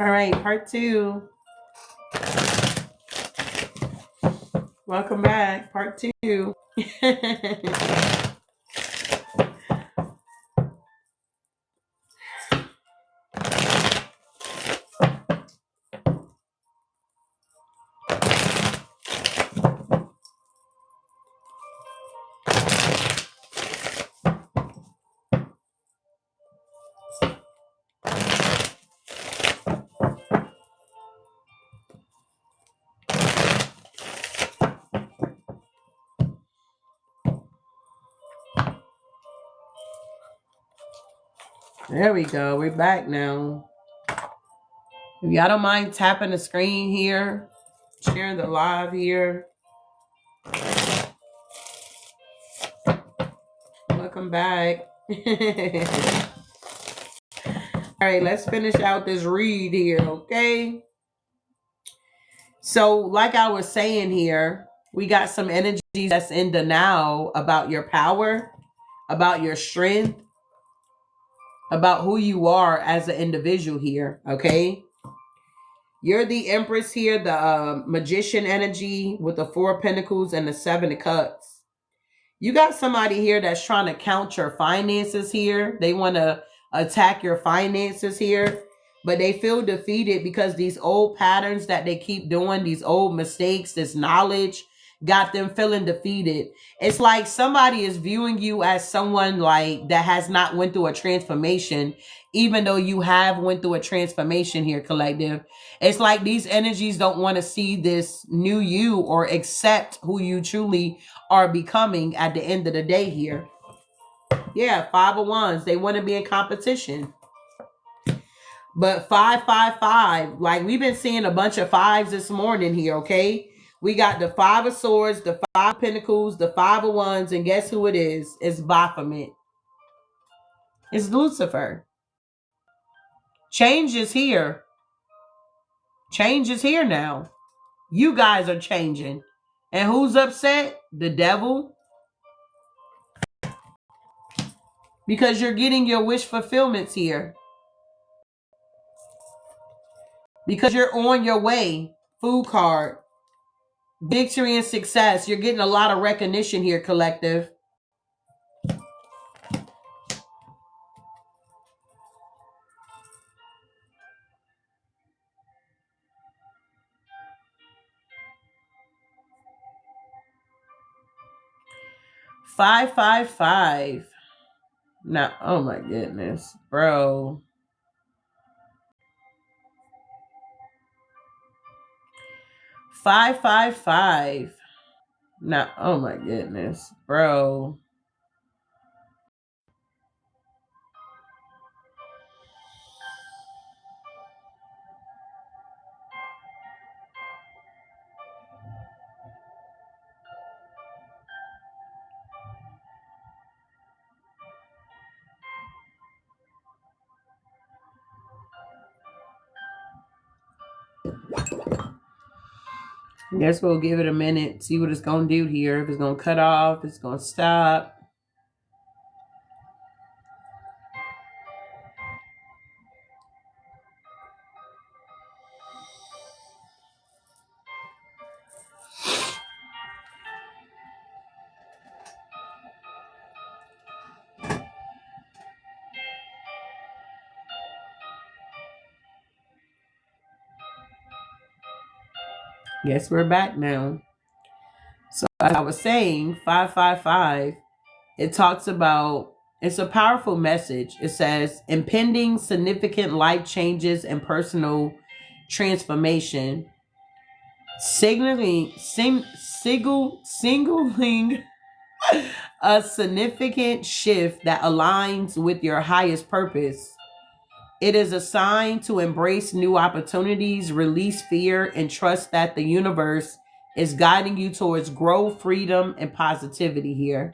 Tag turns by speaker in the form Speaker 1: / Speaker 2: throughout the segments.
Speaker 1: All right, part 2. Welcome back, part 2. There we go. We're back now. If y'all don't mind tapping the screen here, sharing the live here. Welcome back. All right, let's finish out this read here, okay? So, like I was saying here, we got some energy that's in the now about your power, about your strength, about who you are as an individual here, okay? You're the Empress here, the Magician energy with the 4 of Pentacles and the 7 of Cups. You got somebody here that's trying to count your finances here. They want to attack your finances here, but they feel defeated because these old patterns that they keep doing, these old mistakes, this knowledge got them feeling defeated. It's like somebody is viewing you as someone like that has not went through a transformation, even though you have went through a transformation here, collective. It's like these energies don't want to see this new you or accept who you truly are becoming at the end of the day here. Yeah, 5 of Wands. They want to be in competition. But 555, like we've been seeing a bunch of 5s this morning here, okay? We got the 5 of Swords, the 5 of Pentacles, the 5 of Wands, and guess who it is? It's Baphomet. It's Lucifer. Change is here. Change is here now. You guys are changing. And who's upset? The devil. Because you're getting your wish fulfillments here. Because you're on your way. Food card. Victory and success. You're getting a lot of recognition here, collective. Five, 5, 5. Now, oh my goodness, bro. 5, 5, 5. Now, oh my goodness, bro. Guess we'll give it a minute, see what it's going to do here. If it's going to cut off, it's going to stop. Guess we're back now. So as I was saying, 555, it talks about, it's a powerful message. It says, impending significant life changes and personal transformation. Singling a significant shift that aligns with your highest purpose. It is a sign to embrace new opportunities, release fear, and trust that the universe is guiding you towards growth, freedom, and positivity here.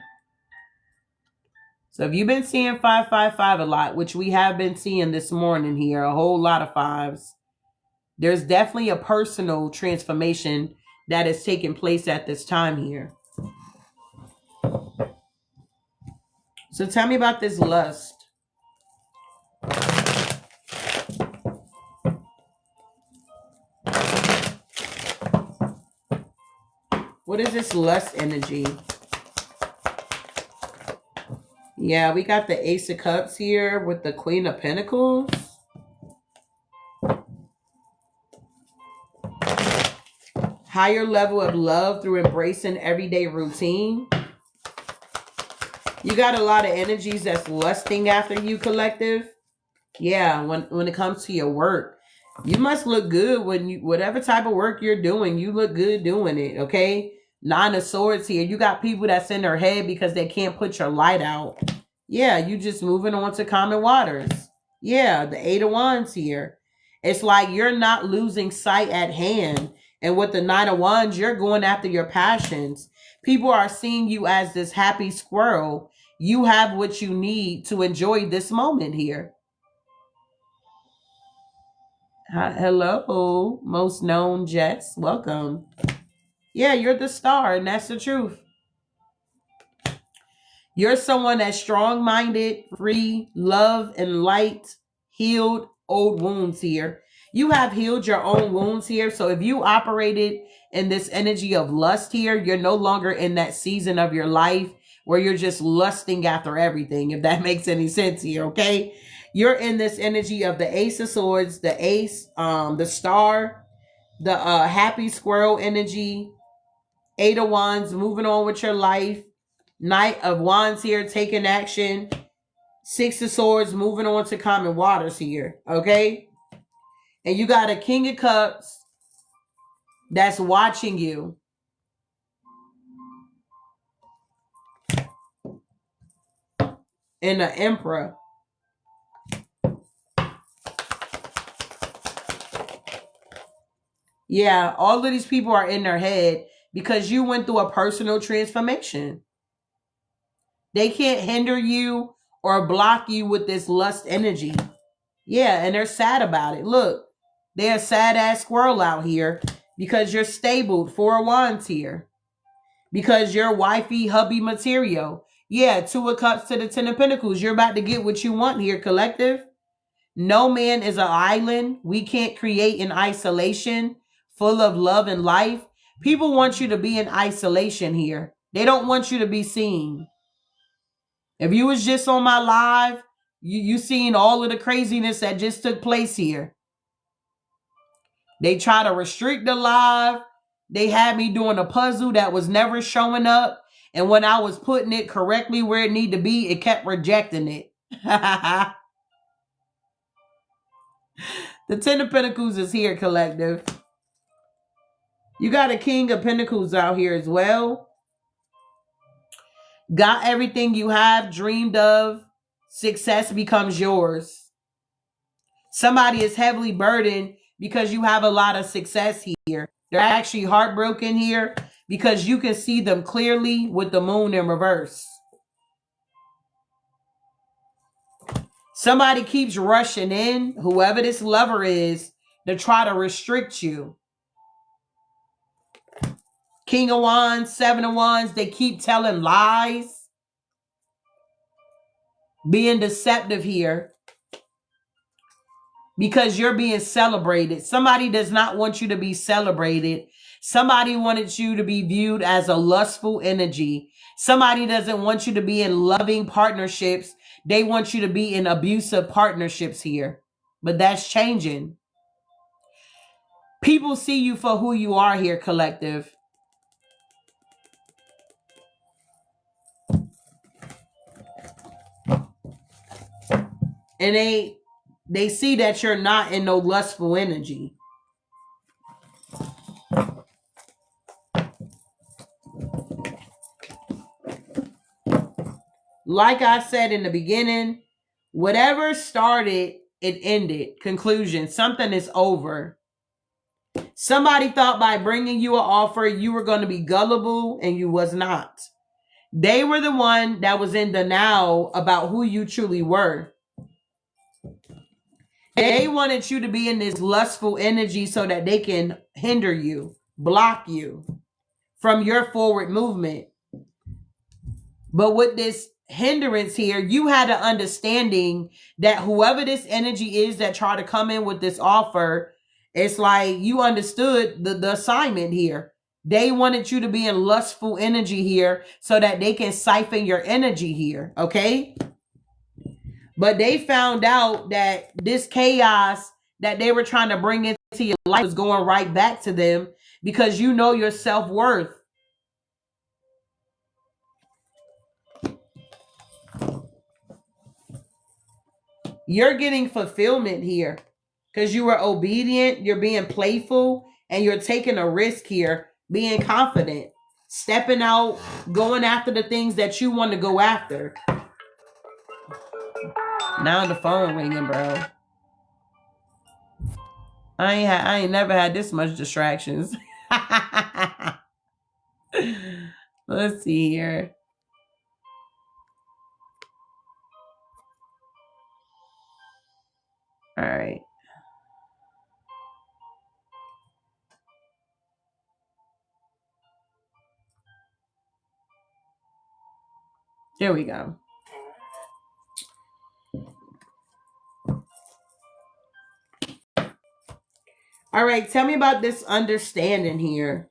Speaker 1: So if you've been seeing 555 a lot, which we have been seeing this morning here, a whole lot of 5s, there's definitely a personal transformation that is taking place at this time here. So tell me about this lust. What is this lust energy? Yeah, we got the Ace of Cups here with the Queen of Pentacles. Higher level of love through embracing everyday routine. You got a lot of energies that's lusting after you, collective. Yeah, when it comes to your work, you must look good when you, whatever type of work you're doing, you look good doing it, okay? Nine of Swords here. You got people that's in their head because they can't put your light out. Yeah, you just moving on to common waters. Yeah, the Eight of Wands here. It's like you're not losing sight at hand. And with the Nine of Wands, you're going after your passions. People are seeing you as this happy squirrel. You have what you need to enjoy this moment here. Hello, most known Jets. Welcome. Yeah, you're the star, and that's the truth. You're someone that's strong-minded, free, love, and light, healed old wounds here. You have healed your own wounds here. So if you operated in this energy of lust here, you're no longer in that season of your life where you're just lusting after everything, if that makes any sense here, okay? You're in this energy of the Ace of Swords, the Ace, the Star, the happy squirrel energy, Eight of Wands, moving on with your life, Knight of Wands here, taking action, Six of Swords, moving on to common waters here, okay? And you got a King of Cups that's watching you. And an Emperor. Yeah, all of these people are in their head because you went through a personal transformation. They can't hinder you or block you with this lust energy. Yeah, and they're sad about it. Look, they're a sad-ass squirrel out here because you're stabled. Four of Wands here. Because you're wifey, hubby material. Yeah, Two of Cups to the Ten of Pentacles. You're about to get what you want here, collective. No man is an island. We can't create in isolation, full of love and life. People want you to be in isolation here. They don't want you to be seen. If you was just on my live, you seen all of the craziness that just took place here. They try to restrict the live. They had me doing a puzzle that was never showing up. And when I was putting it correctly where it needed to be, it kept rejecting it. The Ten of Pentacles is here, collective. You got a King of Pentacles out here as well. Got everything you have dreamed of. Success becomes yours. Somebody is heavily burdened because you have a lot of success here. They're actually heartbroken here because you can see them clearly with the moon in reverse. Somebody keeps rushing in, whoever this lover is, to try to restrict you. King of Wands, Seven of Wands, they keep telling lies. Being deceptive here. Because you're being celebrated. Somebody does not want you to be celebrated. Somebody wanted you to be viewed as a lustful energy. Somebody doesn't want you to be in loving partnerships. They want you to be in abusive partnerships here. But that's changing. People see you for who you are here, collective. And they see that you're not in no lustful energy. Like I said in the beginning, whatever started, it ended. Conclusion, something is over. Somebody thought by bringing you an offer, you were going to be gullible, and you was not. They were the one that was in denial about who you truly were. They wanted you to be in this lustful energy so that they can hinder you, block you from your forward movement. But with this hindrance here, you had an understanding that whoever this energy is that tried to come in with this offer, it's like you understood the assignment here. They wanted you to be in lustful energy here so that they can siphon your energy here, okay? But they found out that this chaos that they were trying to bring into your life was going right back to them because you know your self-worth. You're getting fulfillment here because you were obedient, you're being playful, and you're taking a risk here, being confident, stepping out, going after the things that you want to go after. Now the phone ringing, bro. I ain't never had this much distractions. Let's see here. All right. Here we go. All right, tell me about this understanding here.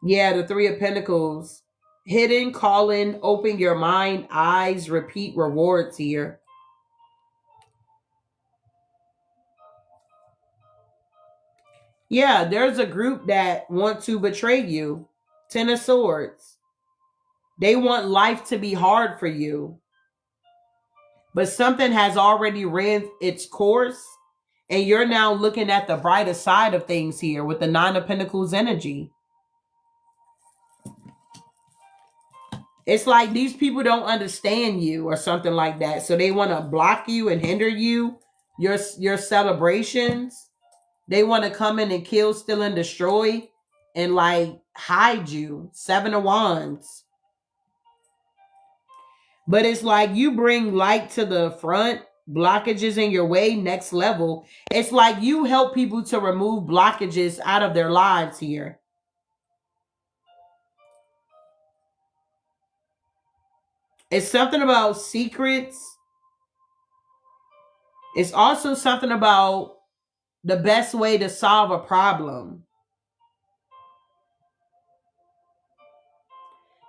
Speaker 1: Yeah, the Three of Pentacles. Hidden, calling, open your mind, eyes, repeat rewards here. Yeah, there's a group that want to betray you. Ten of Swords. They want life to be hard for you. But something has already ran its course. And you're now looking at the brighter side of things here with the Nine of Pentacles energy. It's like these people don't understand you or something like that. So they want to block you and hinder you, your celebrations. They want to come in and kill, steal, and destroy and like hide you. Seven of Wands. But it's like you bring light to the front, blockages in your way, next level. It's like you help people to remove blockages out of their lives here. It's something about secrets. It's also something about the best way to solve a problem.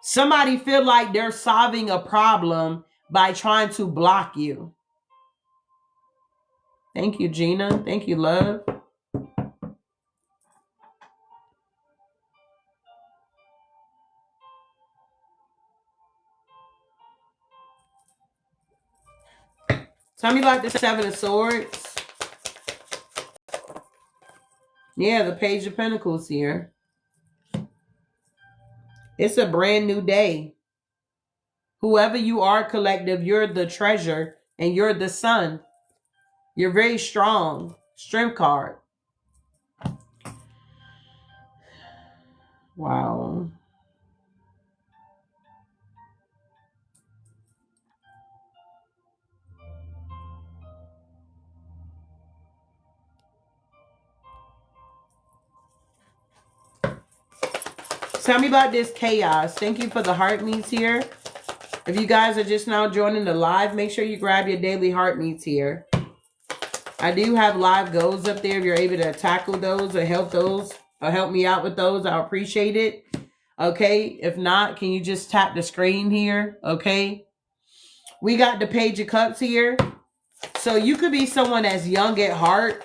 Speaker 1: Somebody feel like they're solving a problem by trying to block you. Thank you, Gina. Thank you, love. Tell me about the Seven of Swords. Yeah, the Page of Pentacles here. It's a brand new day. Whoever you are, collective, you're the treasure and you're the sun. You're very strong. Strength card. Wow. Tell me about this chaos. Thank you for the heart meets here. If you guys are just now joining the live, make sure you grab your daily heart meets here. I do have live goals up there. If you're able to tackle those or help me out with those, I'll appreciate it. Okay. If not, can you just tap the screen here? Okay. We got the Page of Cups here. So you could be someone that's young at heart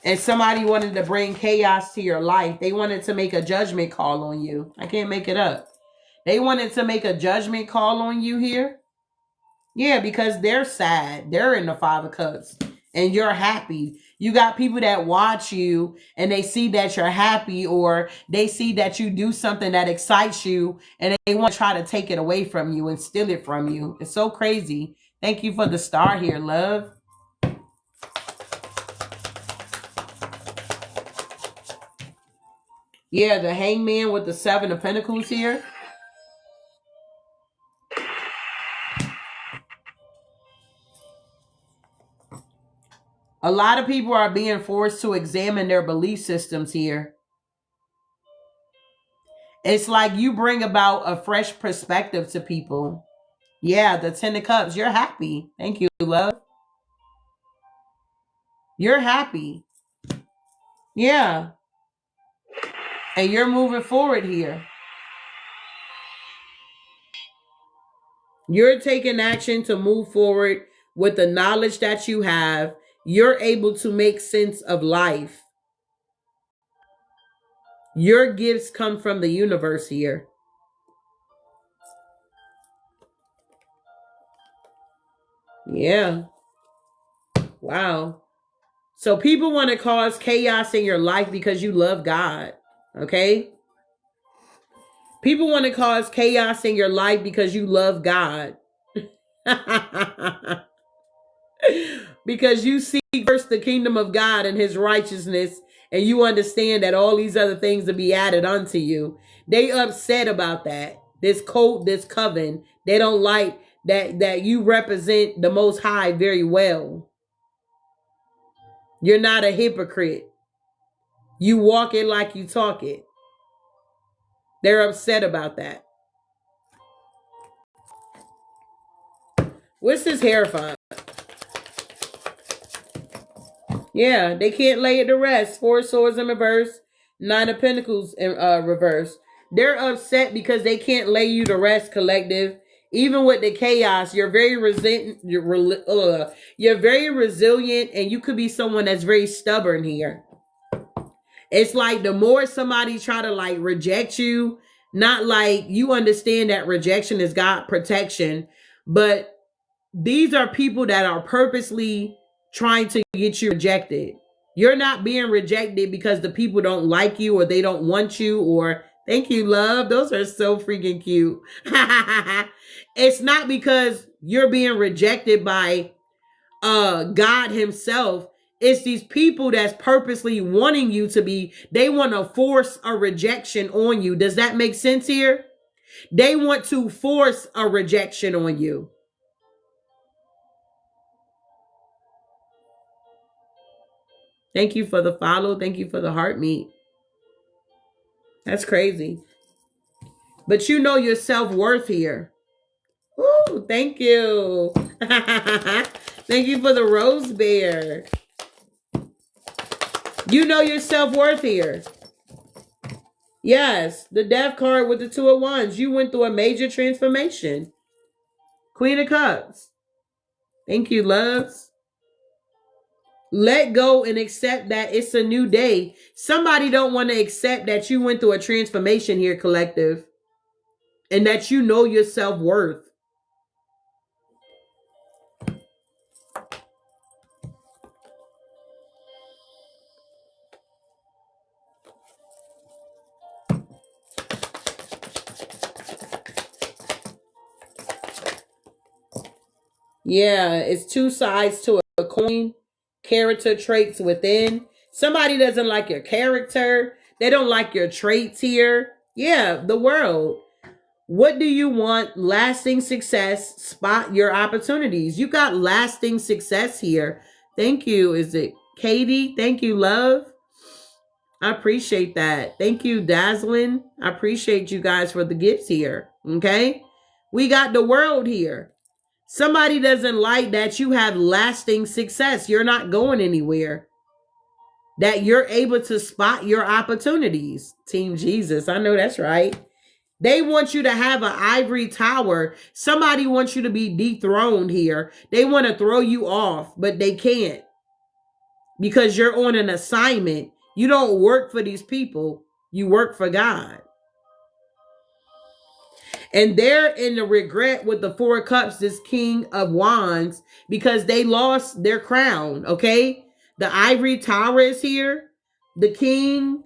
Speaker 1: and somebody wanted to bring chaos to your life. They wanted to make a judgment call on you. I can't make it up. They wanted to make a judgment call on you here. Yeah, because they're sad. They're in the Five of Cups and you're happy. You got people that watch you and they see that you're happy, or they see that you do something that excites you and they want to try to take it away from you and steal it from you. It's so crazy. Thank you for the star here, love. Yeah, the Hangman with the Seven of Pentacles here. A lot of people are being forced to examine their belief systems here. It's like you bring about a fresh perspective to people. Yeah, the 10 of Cups. You're happy. Thank you, love. You're happy. Yeah. And you're moving forward here. You're taking action to move forward with the knowledge that you have. You're able to make sense of life. Your gifts come from the universe here. Yeah. Wow. So people want to cause chaos in your life because you love God. Okay? People want to cause chaos in your life because you love God. Because you seek first the kingdom of God and his righteousness, and you understand that all these other things will be added unto you. They upset about that. This code, this coven, they don't like that you represent the Most High very well. You're not a hypocrite. You walk it like you talk it. They're upset about that. What's this Hierophant? Yeah, they can't lay it to rest. 4 swords in reverse, 9 of pentacles in reverse. They're upset because they can't lay you to rest, collective. Even with the chaos, you're very you're very resilient, and you could be someone that's very stubborn here. It's like the more somebody try to like reject you, not like you understand that rejection is God protection, but these are people that are purposely trying to get you rejected. You're not being rejected because the people don't like you or they don't want you or thank you, love. Those are so freaking cute. It's not because you're being rejected by God himself. It's these people that's purposely wanting you to be, they want to force a rejection on you. Does that make sense here? They want to force a rejection on you. Thank you for the follow. Thank you for the heart meet. That's crazy. But you know your self-worth here. Woo, thank you. Thank you for the rose bear. You know your self-worth here. Yes, the death card with the 2 of Wands. You went through a major transformation. Queen of Cups. Thank you, loves. Let go and accept that it's a new day. Somebody don't want to accept that you went through a transformation here, collective. And that you know your self-worth. Yeah, it's 2 sides to a coin. Character traits within. Somebody doesn't like your character. They don't like your traits here. Yeah, the world. What do you want? Lasting success. Spot your opportunities. You got lasting success here. Thank you. Is it Katie? Thank you, love. I appreciate that. Thank you, Dazzling. I appreciate you guys for the gifts here. Okay? We got the world here. Somebody doesn't like that you have lasting success. You're not going anywhere. That you're able to spot your opportunities. Team Jesus. I know that's right. They want you to have an ivory tower. Somebody wants you to be dethroned here. They want to throw you off, but they can't. Because you're on an assignment. You don't work for these people. You work for God. And they're in the regret with the 4 of Cups, this King of Wands, because they lost their crown, okay? The ivory tower is here. The king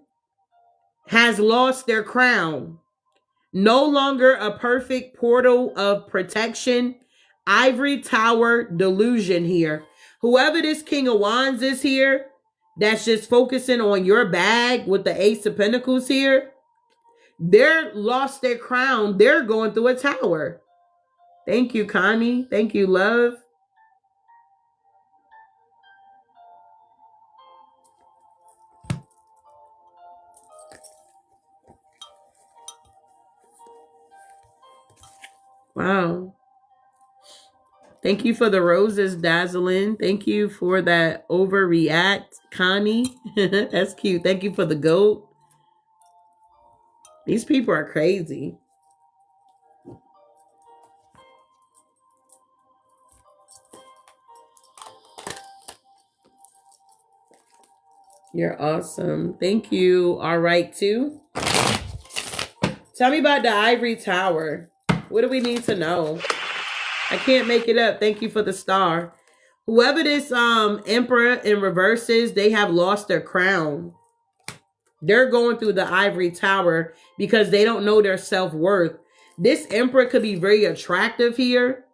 Speaker 1: has lost their crown. No longer a perfect portal of protection. Ivory tower delusion here. Whoever this King of Wands is here, that's just focusing on your bag with the Ace of Pentacles here, they're lost their crown. They're going through a tower. Thank you, Connie. Thank you, love. Wow. Thank you for the roses, Dazzling. Thank you for that overreact, Connie. That's cute. Thank you for the goat. These people are crazy. You're awesome. Thank you. All right, too. Tell me about the ivory tower. What do we need to know? I can't make it up. Thank you for the star. Whoever this emperor in reverse is, they have lost their crown. They're going through the ivory tower because they don't know their self-worth. This emperor could be very attractive here.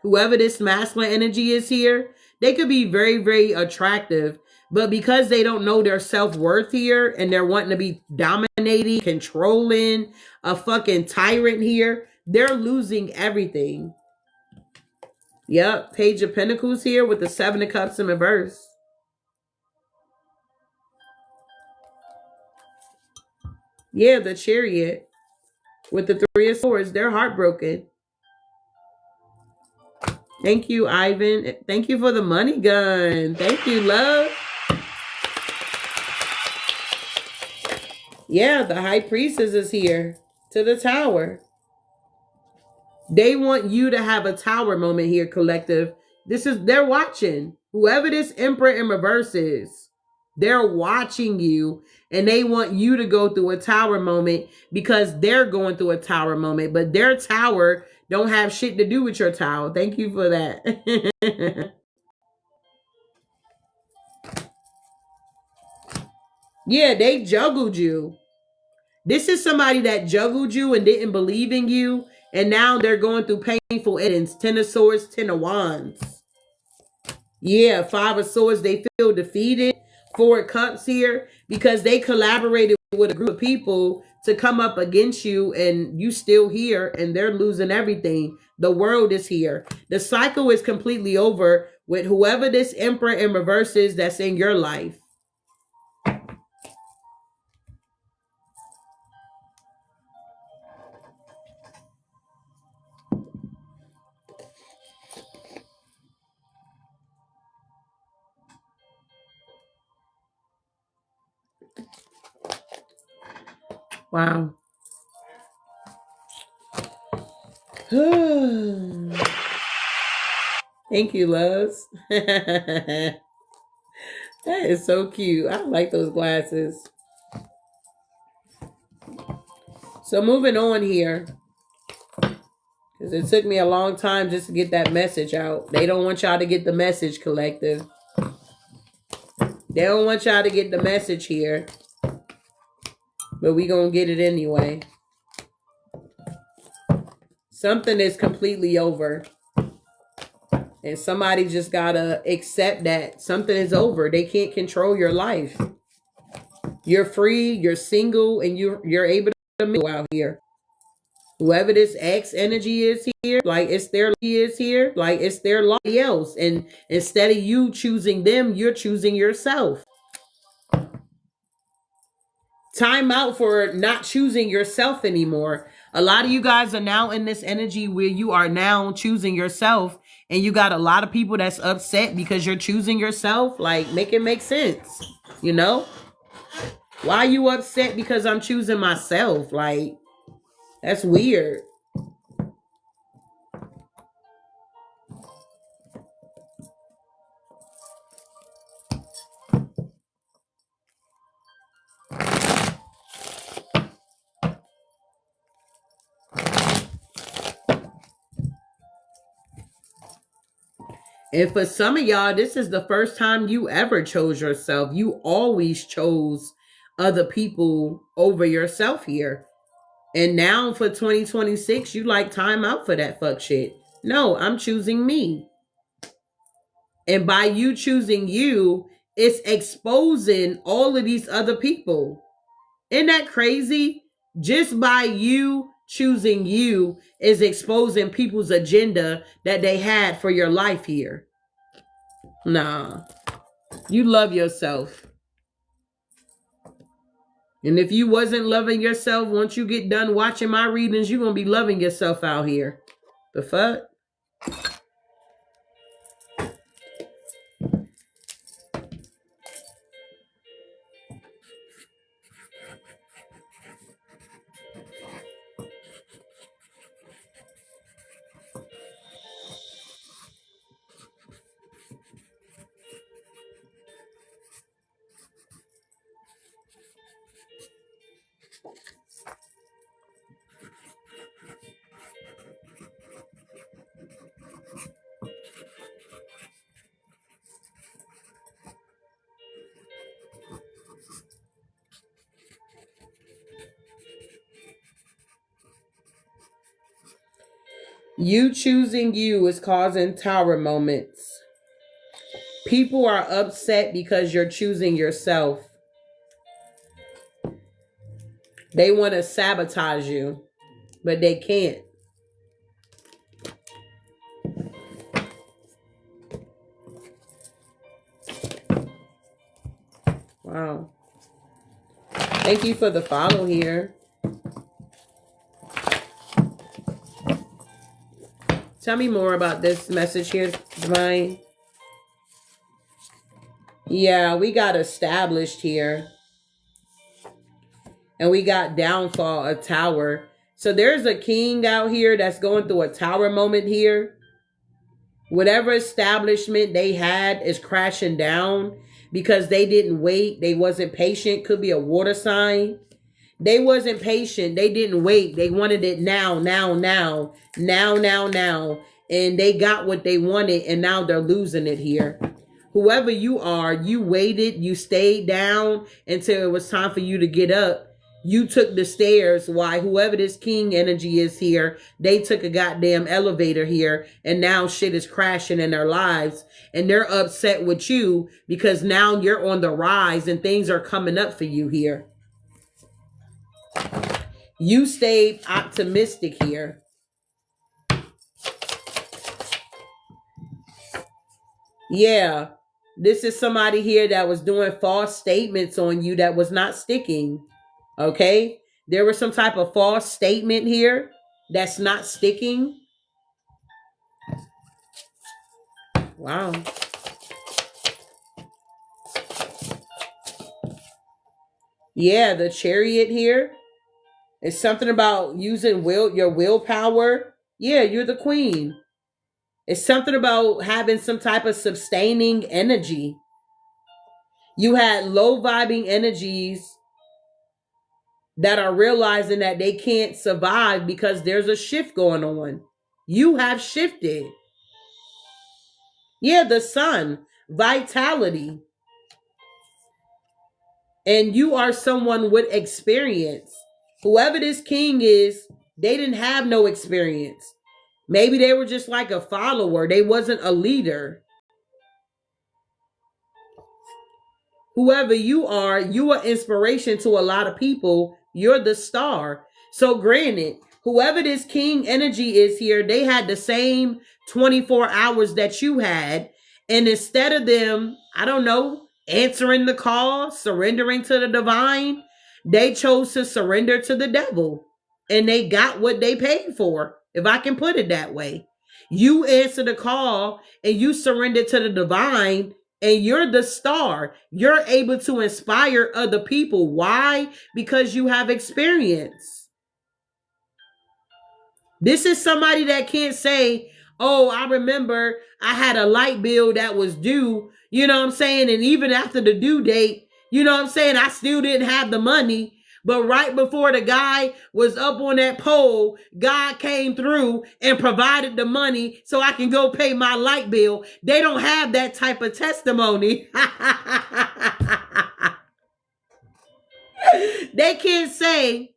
Speaker 1: Whoever this masculine energy is here, they could be very, very attractive. But because they don't know their self-worth here and they're wanting to be dominating, controlling, a fucking tyrant here, they're losing everything. Yep, Page of Pentacles here with the Seven of Cups in reverse. Yeah, the Chariot with the Three of Swords. They're heartbroken. Thank you, Ivan. Thank you for the money gun. Thank you, love. Yeah, the High Priestess is here to the tower. They want you to have a tower moment here, collective. They're watching. Whoever this emperor in reverse is, they're watching you and they want you to go through a tower moment because they're going through a tower moment, but their tower don't have shit to do with your tower. Thank you for that. Yeah, they juggled you. This is somebody that juggled you and didn't believe in you. And now they're going through painful endings. 10 of Swords, 10 of Wands. Yeah, 5 of Swords, they feel defeated. 4 of Cups here because they collaborated with a group of people to come up against you and you still here and they're losing everything. The world is here. The cycle is completely over with whoever this emperor in reverse is that's in your life. Wow. Thank you, loves. That is so cute. I like those glasses. So moving on here, because it took me a long time just to get that message out. They don't want y'all to get the message, collective. They don't want y'all to get the message here. But we gonna get it anyway. Something is completely over. And somebody just gotta accept that something is over. They can't control your life. You're free, you're single, and you're able to mingle out here. Whoever this X energy is here, like it's their somebody else. And instead of you choosing them, you're choosing yourself. Time out for not choosing yourself anymore. A lot of you guys are now in this energy where you are now choosing yourself, and you got a lot of people that's upset because you're choosing yourself. Like, make it make sense, you know? Why are you upset because I'm choosing myself? Like, that's weird. And for some of y'all, this is the first time you ever chose yourself. You always chose other people over yourself here. And now for 2026, you like time out for that fuck shit. No, I'm choosing me. And by you choosing you, it's exposing all of these other people. Isn't that crazy? Just by you choosing you is exposing people's agenda that they had for your life here. Nah, you love yourself. And if you wasn't loving yourself, once you get done watching my readings, you're going to be loving yourself out here. The fuck? You choosing you is causing tower moments. People are upset because you're choosing yourself. They want to sabotage you, but they can't. Wow. Thank you for the follow here. Tell me more about this message here, Divine. Yeah, we got established here. And we got downfall, a tower. So there's a king out here that's going through a tower moment here. Whatever establishment they had is crashing down because they didn't wait. They wasn't patient. Could be a water sign. They wasn't patient. They didn't wait. They wanted it now. And they got what they wanted, and now they're losing it here. Whoever you are, you waited. You stayed down until it was time for you to get up. You took the stairs. Why? Whoever this king energy is here, they took a goddamn elevator here, and now shit is crashing in their lives, and they're upset with you because now you're on the rise and things are coming up for you here. You stayed optimistic here. Yeah, this is somebody here that was doing false statements on you that was not sticking. Okay? There was some type of false statement here that's not sticking. Wow. Yeah, the Chariot here. It's something about using your willpower. Yeah, you're the queen. It's something about having some type of sustaining energy. You had low vibing energies that are realizing that they can't survive because there's a shift going on. You have shifted. Yeah, the sun, vitality. And you are someone with experience. Whoever this king is, they didn't have no experience. Maybe they were just like a follower. They wasn't a leader. Whoever you are inspiration to a lot of people. You're the star. So granted, whoever this king energy is here, they had the same 24 hours that you had. And instead of them, I don't know, answering the call, surrendering to the divine, they chose to surrender to the devil. And they got what they paid for, if I can put it that way. You answer the call and you surrender to the divine, and you're the star. You're able to inspire other people. Why? Because you have experience. This is somebody that can't say, oh, I remember I had a light bill that was due. You know what I'm saying? And even after the due date, you know what I'm saying? I still didn't have the money. But right before the guy was up on that pole, God came through and provided the money so I can go pay my light bill. They don't have that type of testimony. They can't say,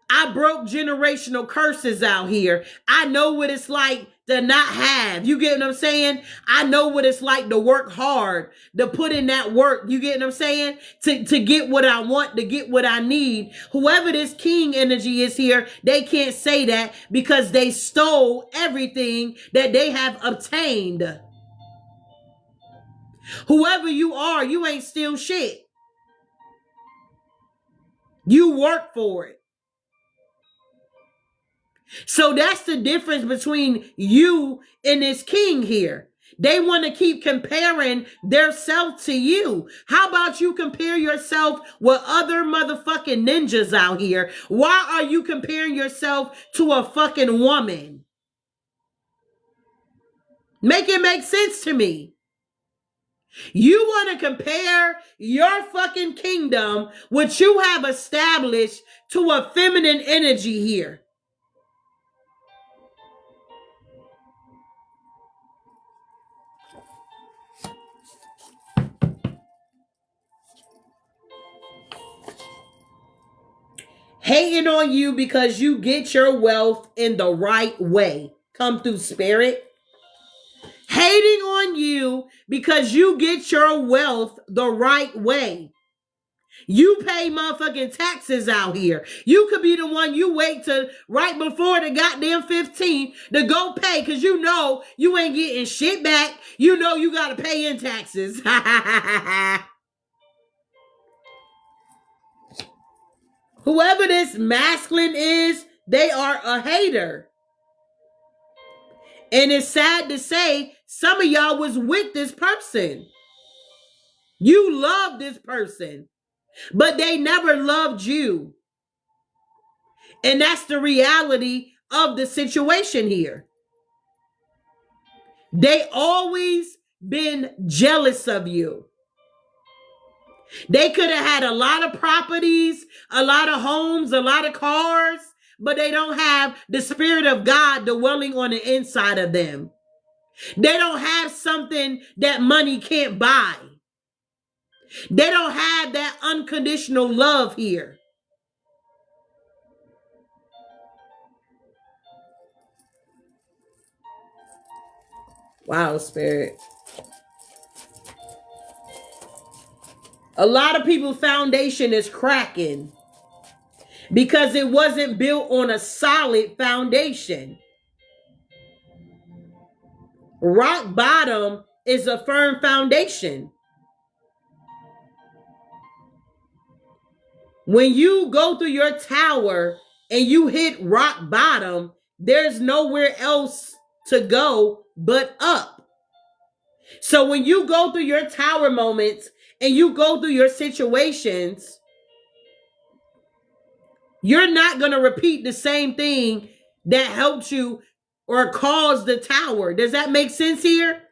Speaker 1: I broke generational curses out here. I know what it's like to not have. You get what I'm saying? I know what it's like to work hard, to put in that work. You get what I'm saying? To get what I want, to get what I need. Whoever this king energy is here, they can't say that because they stole everything that they have obtained. Whoever you are, you ain't steal shit. You work for it. So that's the difference between you and this king here. They want to keep comparing their self to you. How about you compare yourself with other motherfucking ninjas out here? Why are you comparing yourself to a fucking woman? Make it make sense to me. You want to compare your fucking kingdom, which you have established, to a feminine energy here. Hating on you because you get your wealth in the right way. Come through, spirit. Hating on you because you get your wealth the right way. You pay motherfucking taxes out here. You could be the one you wait to right before the goddamn 15th to go pay because you know you ain't getting shit back. You know you got to pay in taxes. Whoever this masculine is, they are a hater. And it's sad to say, some of y'all was with this person. You love this person, but they never loved you. And that's the reality of the situation here. They always been jealous of you. They could have had a lot of properties, a lot of homes, a lot of cars, but they don't have the Spirit of God dwelling on the inside of them. They don't have something that money can't buy. They don't have that unconditional love here. Wow, Spirit. A lot of people's foundation is cracking because it wasn't built on a solid foundation. Rock bottom is a firm foundation. When you go through your tower and you hit rock bottom, there's nowhere else to go but up. So when you go through your tower moments and you go through your situations, you're not going to repeat the same thing that helped you or caused the tower. Does that make sense here?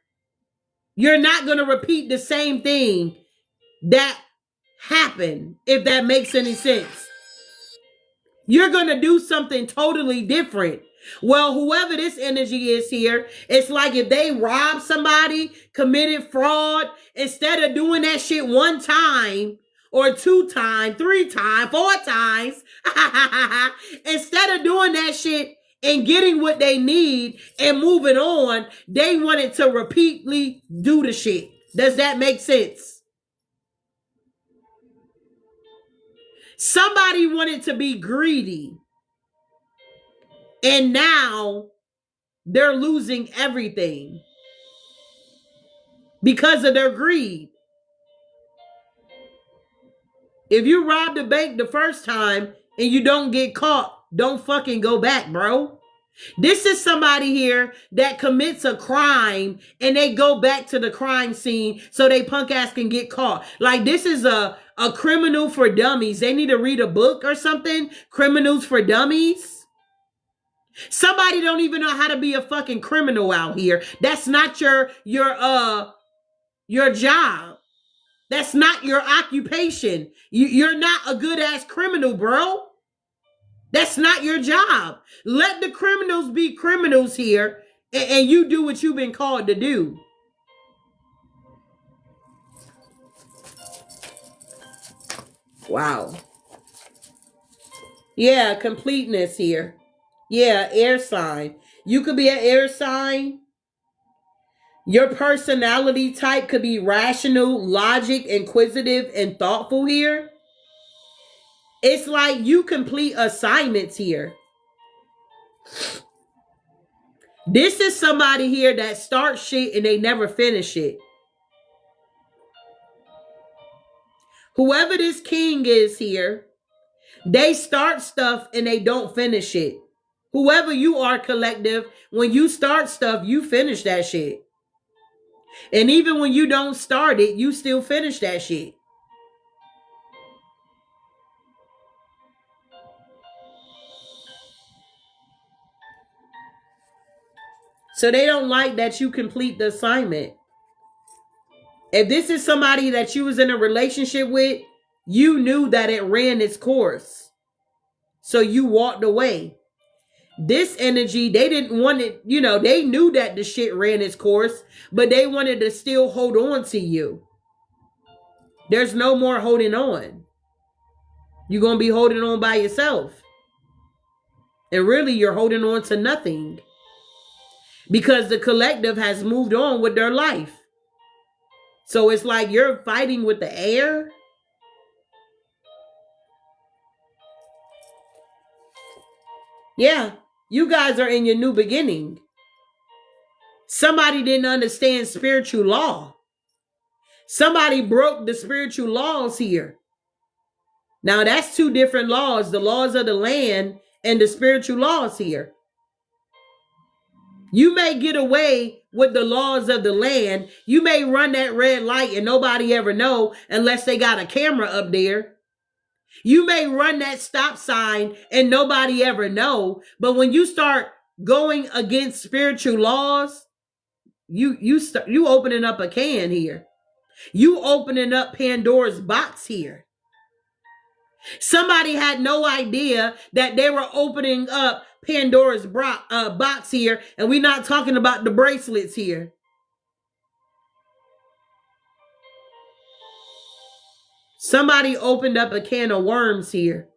Speaker 1: You're not going to repeat the same thing that happened, if that makes any sense. You're going to do something totally different. Well, whoever this energy is here, it's like if they robbed somebody, committed fraud, instead of doing that shit one time or 2 times, 3 times, 4 times, instead of doing that shit and getting what they need and moving on, they wanted to repeatedly do the shit. Does that make sense? Somebody wanted to be greedy. And now they're losing everything because of their greed. If you rob the bank the first time and you don't get caught, don't fucking go back, bro. This is somebody here that commits a crime and they go back to the crime scene so they punk ass can get caught. Like, this is a criminal for dummies. They need to read a book or something. Criminals for dummies. Somebody don't even know how to be a fucking criminal out here. That's not your job. That's not your occupation. You're not a good ass criminal, bro. That's not your job. Let the criminals be criminals here, and you do what you've been called to do. Wow. Yeah, completeness here. Yeah, air sign. You could be an air sign. Your personality type could be rational, logic, inquisitive, and thoughtful here. It's like you complete assignments here. This is somebody here that starts shit and they never finish it. Whoever this king is here, they start stuff and they don't finish it. Whoever you are, collective, when you start stuff, you finish that shit. And even when you don't start it, you still finish that shit. So they don't like that you complete the assignment. If this is somebody that you was in a relationship with, you knew that it ran its course. So you walked away. This energy, they didn't want it, they knew that the shit ran its course, but they wanted to still hold on to you. There's no more holding on. You're going to be holding on by yourself. And really, you're holding on to nothing. Because the collective has moved on with their life. So it's like you're fighting with the air. Yeah, you guys are in your new beginning. Somebody didn't understand spiritual law. Somebody broke the spiritual laws here. Now that's two different laws, the laws of the land and the spiritual laws here. You may get away with the laws of the land. You may run that red light and nobody ever know unless they got a camera up there. You may run that stop sign and nobody ever know. But when you start going against spiritual laws, you opening up a can here. You opening up Pandora's box here. Somebody had no idea that they were opening up Pandora's box here, and we're not talking about the bracelets here. Somebody opened up a can of worms here,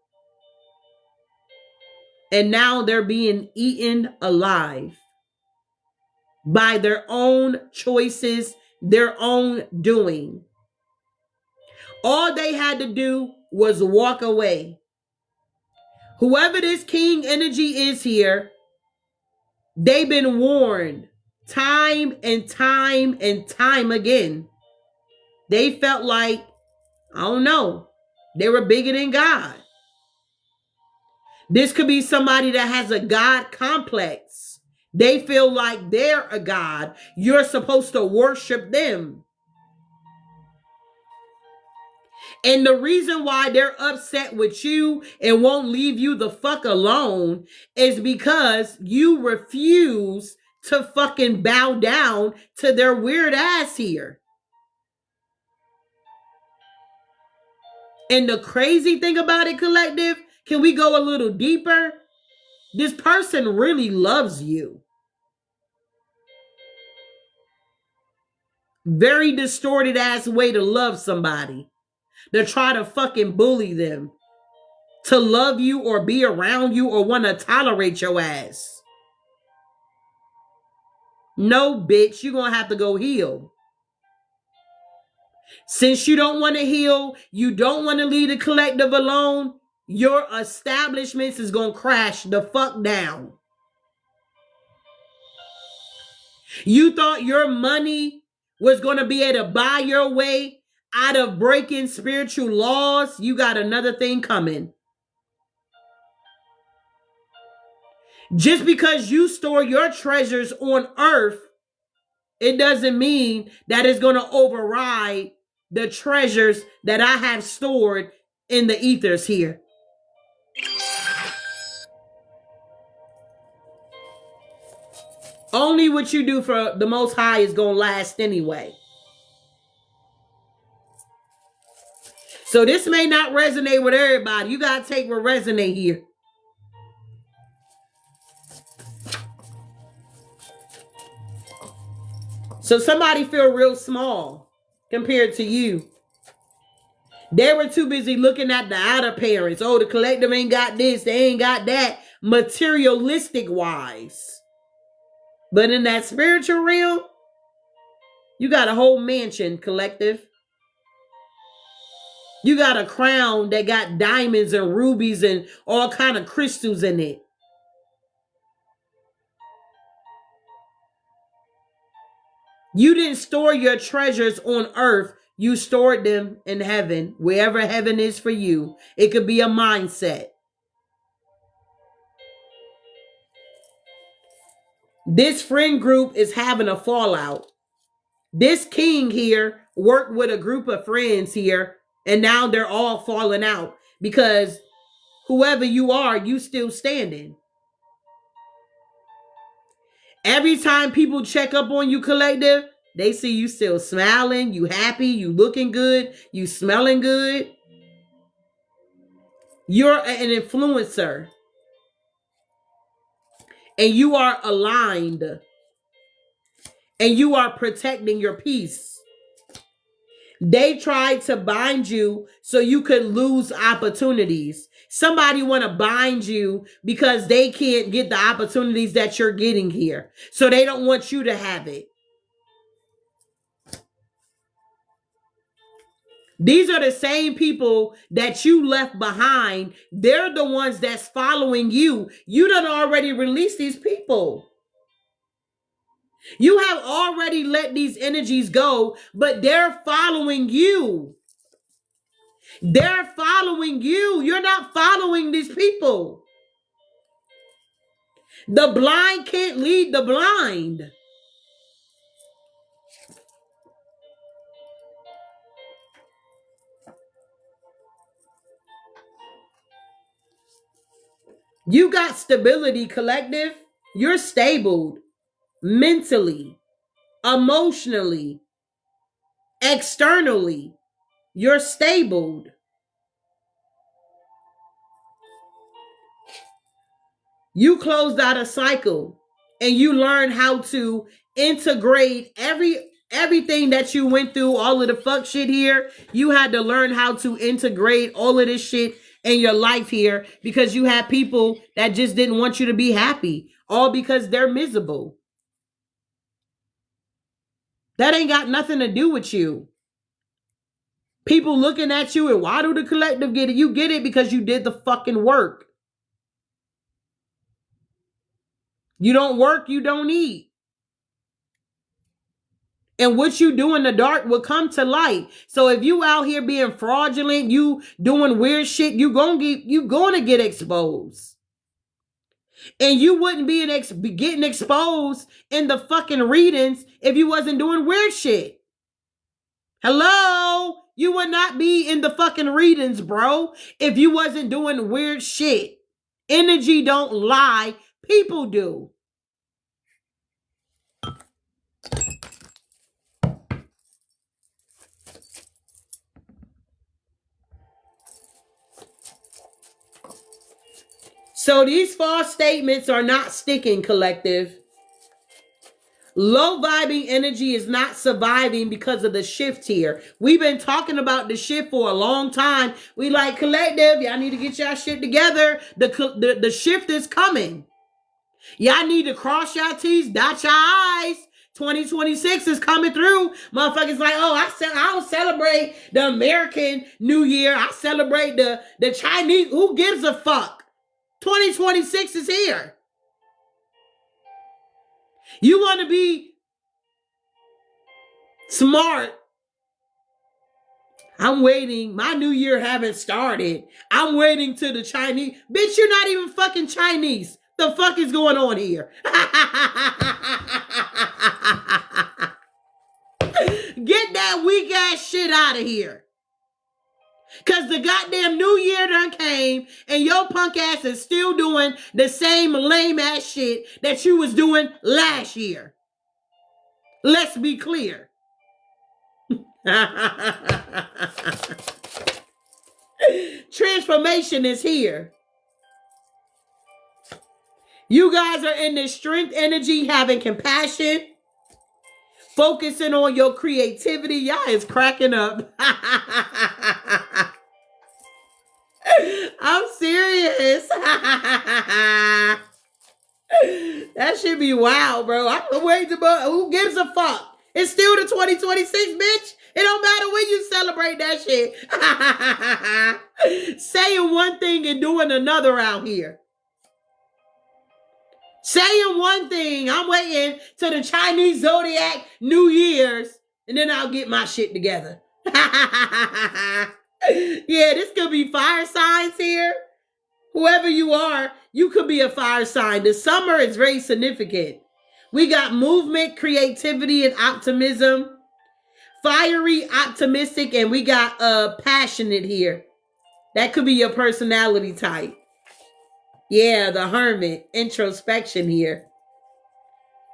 Speaker 1: and now they're being eaten alive by their own choices, their own doing. All they had to do was walk away. Whoever this king energy is here, they've been warned time and time and time again. They felt like, I don't know, they were bigger than God. This could be somebody that has a God complex. They feel like they're a God. You're supposed to worship them. And the reason why they're upset with you and won't leave you the fuck alone is because you refuse to fucking bow down to their weird ass here. And the crazy thing about it, collective, can we go a little deeper? This person really loves you. Very distorted ass way to love somebody. To try to fucking bully them. To love you or be around you or want to tolerate your ass. No, bitch, you're going to have to go heal. Since you don't want to heal, you don't want to leave the collective alone, your establishments is going to crash the fuck down. You thought your money was going to be able to buy your way out of breaking spiritual laws? You got another thing coming. Just because you store your treasures on earth, it doesn't mean that it's going to override the treasures that I have stored in the ethers here. Only what you do for the Most High is going to last anyway. So this may not resonate with everybody. You got to take what resonate here. So somebody feel real small compared to you. They were too busy looking at the outer parents. Oh, the collective ain't got this. They ain't got that. Materialistic wise. But in that spiritual realm, you got a whole mansion, collective. You got a crown that got diamonds and rubies and all kind of crystals in it. You didn't store your treasures on earth. You stored them in heaven, wherever heaven is for you. It could be a mindset. This friend group is having a fallout. This king here worked with a group of friends here, and now they're all falling out because whoever you are, you still standing. Every time people check up on you, collective, They see you still smiling, you happy, you looking good, you smelling good. You're an influencer. And you are aligned. And you are protecting your peace. They tried to bind you so you could lose opportunities. Somebody want to bind you because they can't get the opportunities that you're getting here. So they don't want you to have it. These are the same people that you left behind. They're the ones that's following you. You done already released these people. You have already let these energies go, but they're following you. They're following you. You're not following these people. The blind can't lead the blind. You got stability, collective. You're stable mentally, emotionally, externally. You're stable. You closed out a cycle and you learn how to integrate everything that you went through, all of the fuck shit here. You had to learn how to integrate all of this shit in your life here because you had people that just didn't want you to be happy, all because they're miserable. That ain't got nothing to do with you. People looking at you and why do the collective get it? You get it because you did the fucking work. You don't work, you don't eat. And what you do in the dark will come to light. So if you out here being fraudulent, you doing weird shit, you gonna get exposed. And you wouldn't be getting exposed in the fucking readings if you wasn't doing weird shit. Hello? You would not be in the fucking readings, bro, if you wasn't doing weird shit. Energy don't lie. People do. So these false statements are not sticking, collective. Low vibing energy is not surviving because of the shift here. We've been talking about the shift for a long time. We like, collective, y'all need to get y'all shit together. The shift is coming. Y'all need to cross y'all T's, dot your I's. 2026 is coming through. Motherfuckers like, oh, I don't celebrate the American New Year. I celebrate the Chinese. Who gives a fuck? 2026 is here. You want to be smart. I'm waiting. My new year haven't started. I'm waiting till the Chinese. Bitch, you're not even fucking Chinese. The fuck is going on here? Get that weak ass shit out of here. Cause the goddamn new year done came and your punk ass is still doing the same lame ass shit that you was doing last year. Let's be clear. Transformation is here. You guys are in this strength energy, having compassion, focusing on your creativity. Y'all is cracking up. I'm serious. That should be wild, bro. I'm waiting about who gives a fuck. It's still the 2026, bitch. It don't matter when you celebrate that shit. Saying one thing and doing another out here. Saying one thing, I'm waiting till the Chinese Zodiac New Year's, and then I'll get my shit together. Yeah, this could be fire signs here. Whoever you are, you could be a fire sign. The summer is very significant. We got movement, creativity, and optimism. Fiery, optimistic, and we got passionate here. That could be your personality type. Yeah, the hermit, introspection here.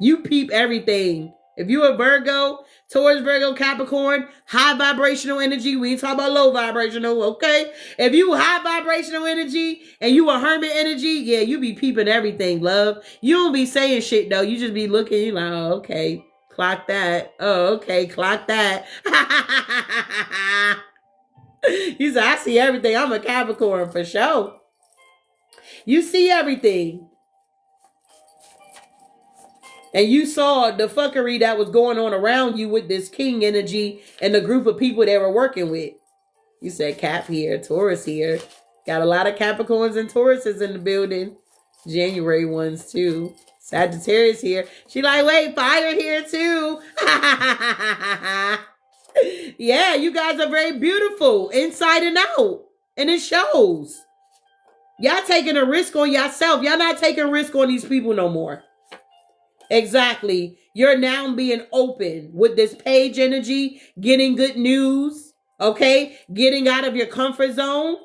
Speaker 1: You peep everything If you a Virgo, Taurus, Virgo, Capricorn, high vibrational energy. We ain't talking about low vibrational, okay? If you high vibrational energy and you a hermit energy, yeah, you be peeping everything, love. You don't be saying shit, though. You just be looking, you like, oh, okay, clock that. Oh, okay, clock that. You say, I see everything. I'm a Capricorn for sure. You see everything. And you saw the fuckery that was going on around you with this king energy and the group of people they were working with. You said Cap here, Taurus here. Got a lot of Capricorns and Tauruses in the building. January ones too. Sagittarius here. She like, wait, fire here too. Yeah, you guys are very beautiful inside and out. And it shows. Y'all taking a risk on yourself. Y'all not taking risk on these people no more. Exactly. You're now being open with this page energy, getting good news, okay? Getting out of your comfort zone.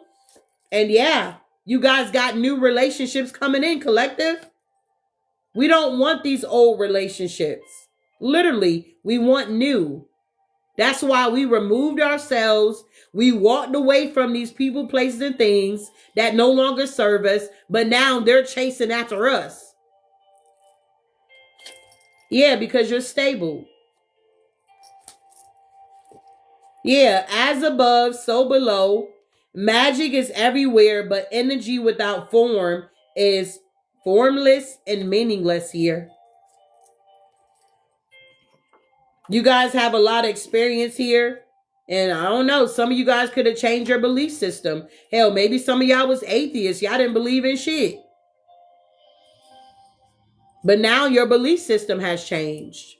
Speaker 1: And yeah, you guys got new relationships coming in, collective. We don't want these old relationships. Literally, we want new. That's why we removed ourselves. We walked away from these people, places, and things that no longer serve us, but now they're chasing after us. Yeah, because you're stable. Yeah, as above, so below. Magic is everywhere, but energy without form is formless and meaningless here. You guys have a lot of experience here. And I don't know, some of you guys could have changed your belief system. Hell, maybe some of y'all was atheists. Y'all didn't believe in shit. But now your belief system has changed.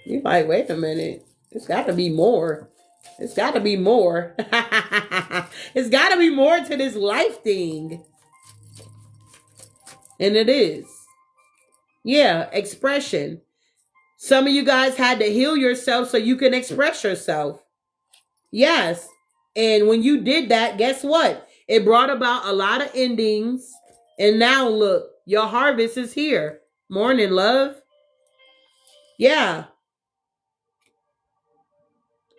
Speaker 1: You're like, wait a minute. It's got to be more. It's got to be more. It's got to be more to this life thing. And it is. Yeah, expression. Some of you guys had to heal yourself so you can express yourself. Yes. And when you did that, guess what? It brought about a lot of endings. And now look, your harvest is here. Morning, love. Yeah.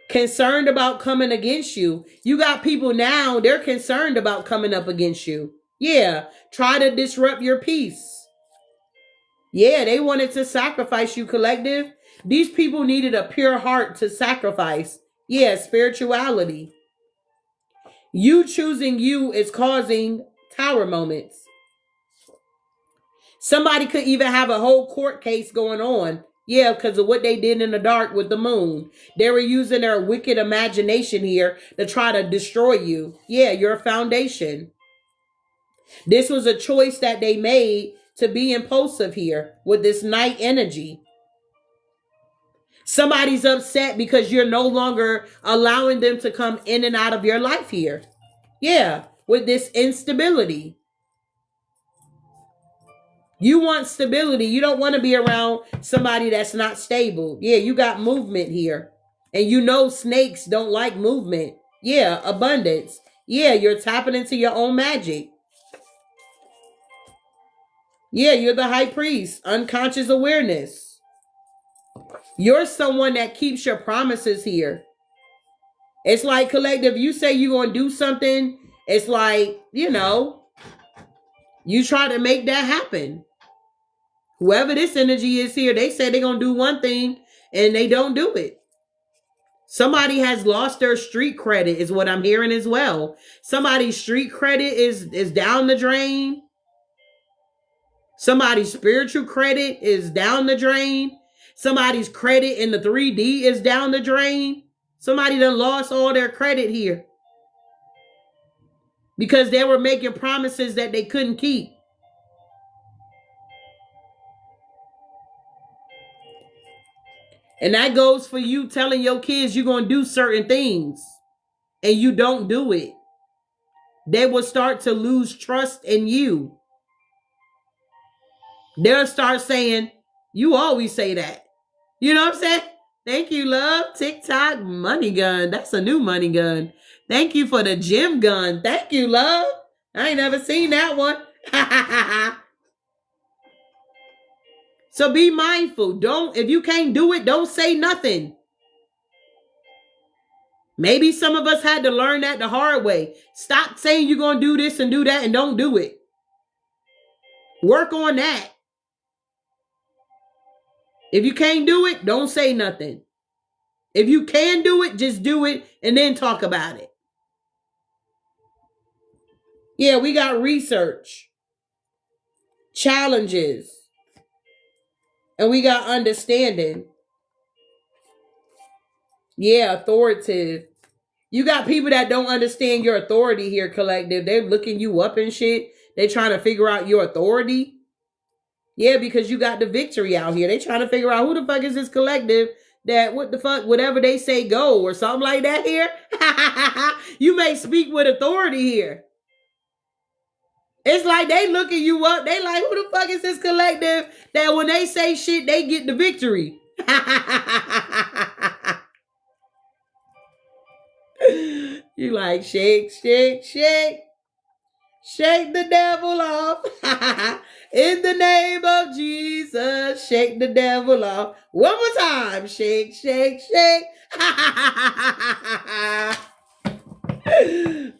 Speaker 1: Concerned about coming against you. You got people now, they're concerned about coming up against you. Yeah. Try to disrupt your peace. Yeah, they wanted to sacrifice you, collective. These people needed a pure heart to sacrifice. Yeah, spirituality. You choosing you is causing tower moments. Somebody could even have a whole court case going on. Yeah, because of what they did in the dark with the moon. They were using their wicked imagination here to try to destroy you. Yeah, your foundation. This was a choice that they made to be impulsive here with this night energy. Somebody's upset because you're no longer allowing them to come in and out of your life here. Yeah, with this instability. You want stability. You don't want to be around somebody that's not stable. Yeah, you got movement here. And you know snakes don't like movement. Yeah, abundance. Yeah, you're tapping into your own magic. Yeah, you're the high priest. Unconscious awareness. You're someone that keeps your promises here. It's like, collective, you say you're going to do something. It's like, you know, you try to make that happen. Whoever this energy is here, they say they're going to do one thing and they don't do it. Somebody has lost their street credit is what I'm hearing as well. Somebody's street credit is down the drain. Somebody's spiritual credit is down the drain. Somebody's credit in the 3D is down the drain. Somebody done lost all their credit here. Because they were making promises that they couldn't keep. And that goes for you telling your kids you're going to do certain things. And you don't do it. They will start to lose trust in you. They'll start saying, you always say that. You know what I'm saying? Thank you, love. TikTok money gun. That's a new money gun. Thank you for the gym gun. Thank you, love. I ain't never seen that one. So be mindful. If you can't do it, don't say nothing. Maybe some of us had to learn that the hard way. Stop saying you're going to do this and do that and don't do it. Work on that. If you can't do it, don't say nothing. If you can do it, just do it and then talk about it. Yeah, we got research, challenges, and we got understanding. Yeah, authoritative. You got people that don't understand your authority here, collective. They're looking you up and shit. They're trying to figure out your authority. Yeah, because you got the victory out here. They trying to figure out who the fuck is this collective that what the fuck, whatever they say go or something like that here. You may speak with authority here. It's like they looking you up. They like, who the fuck is this collective that when they say shit, they get the victory. You like, shake, shake, shake. Shake the devil off. In the name of Jesus, shake the devil off. One more time. Shake, shake, shake.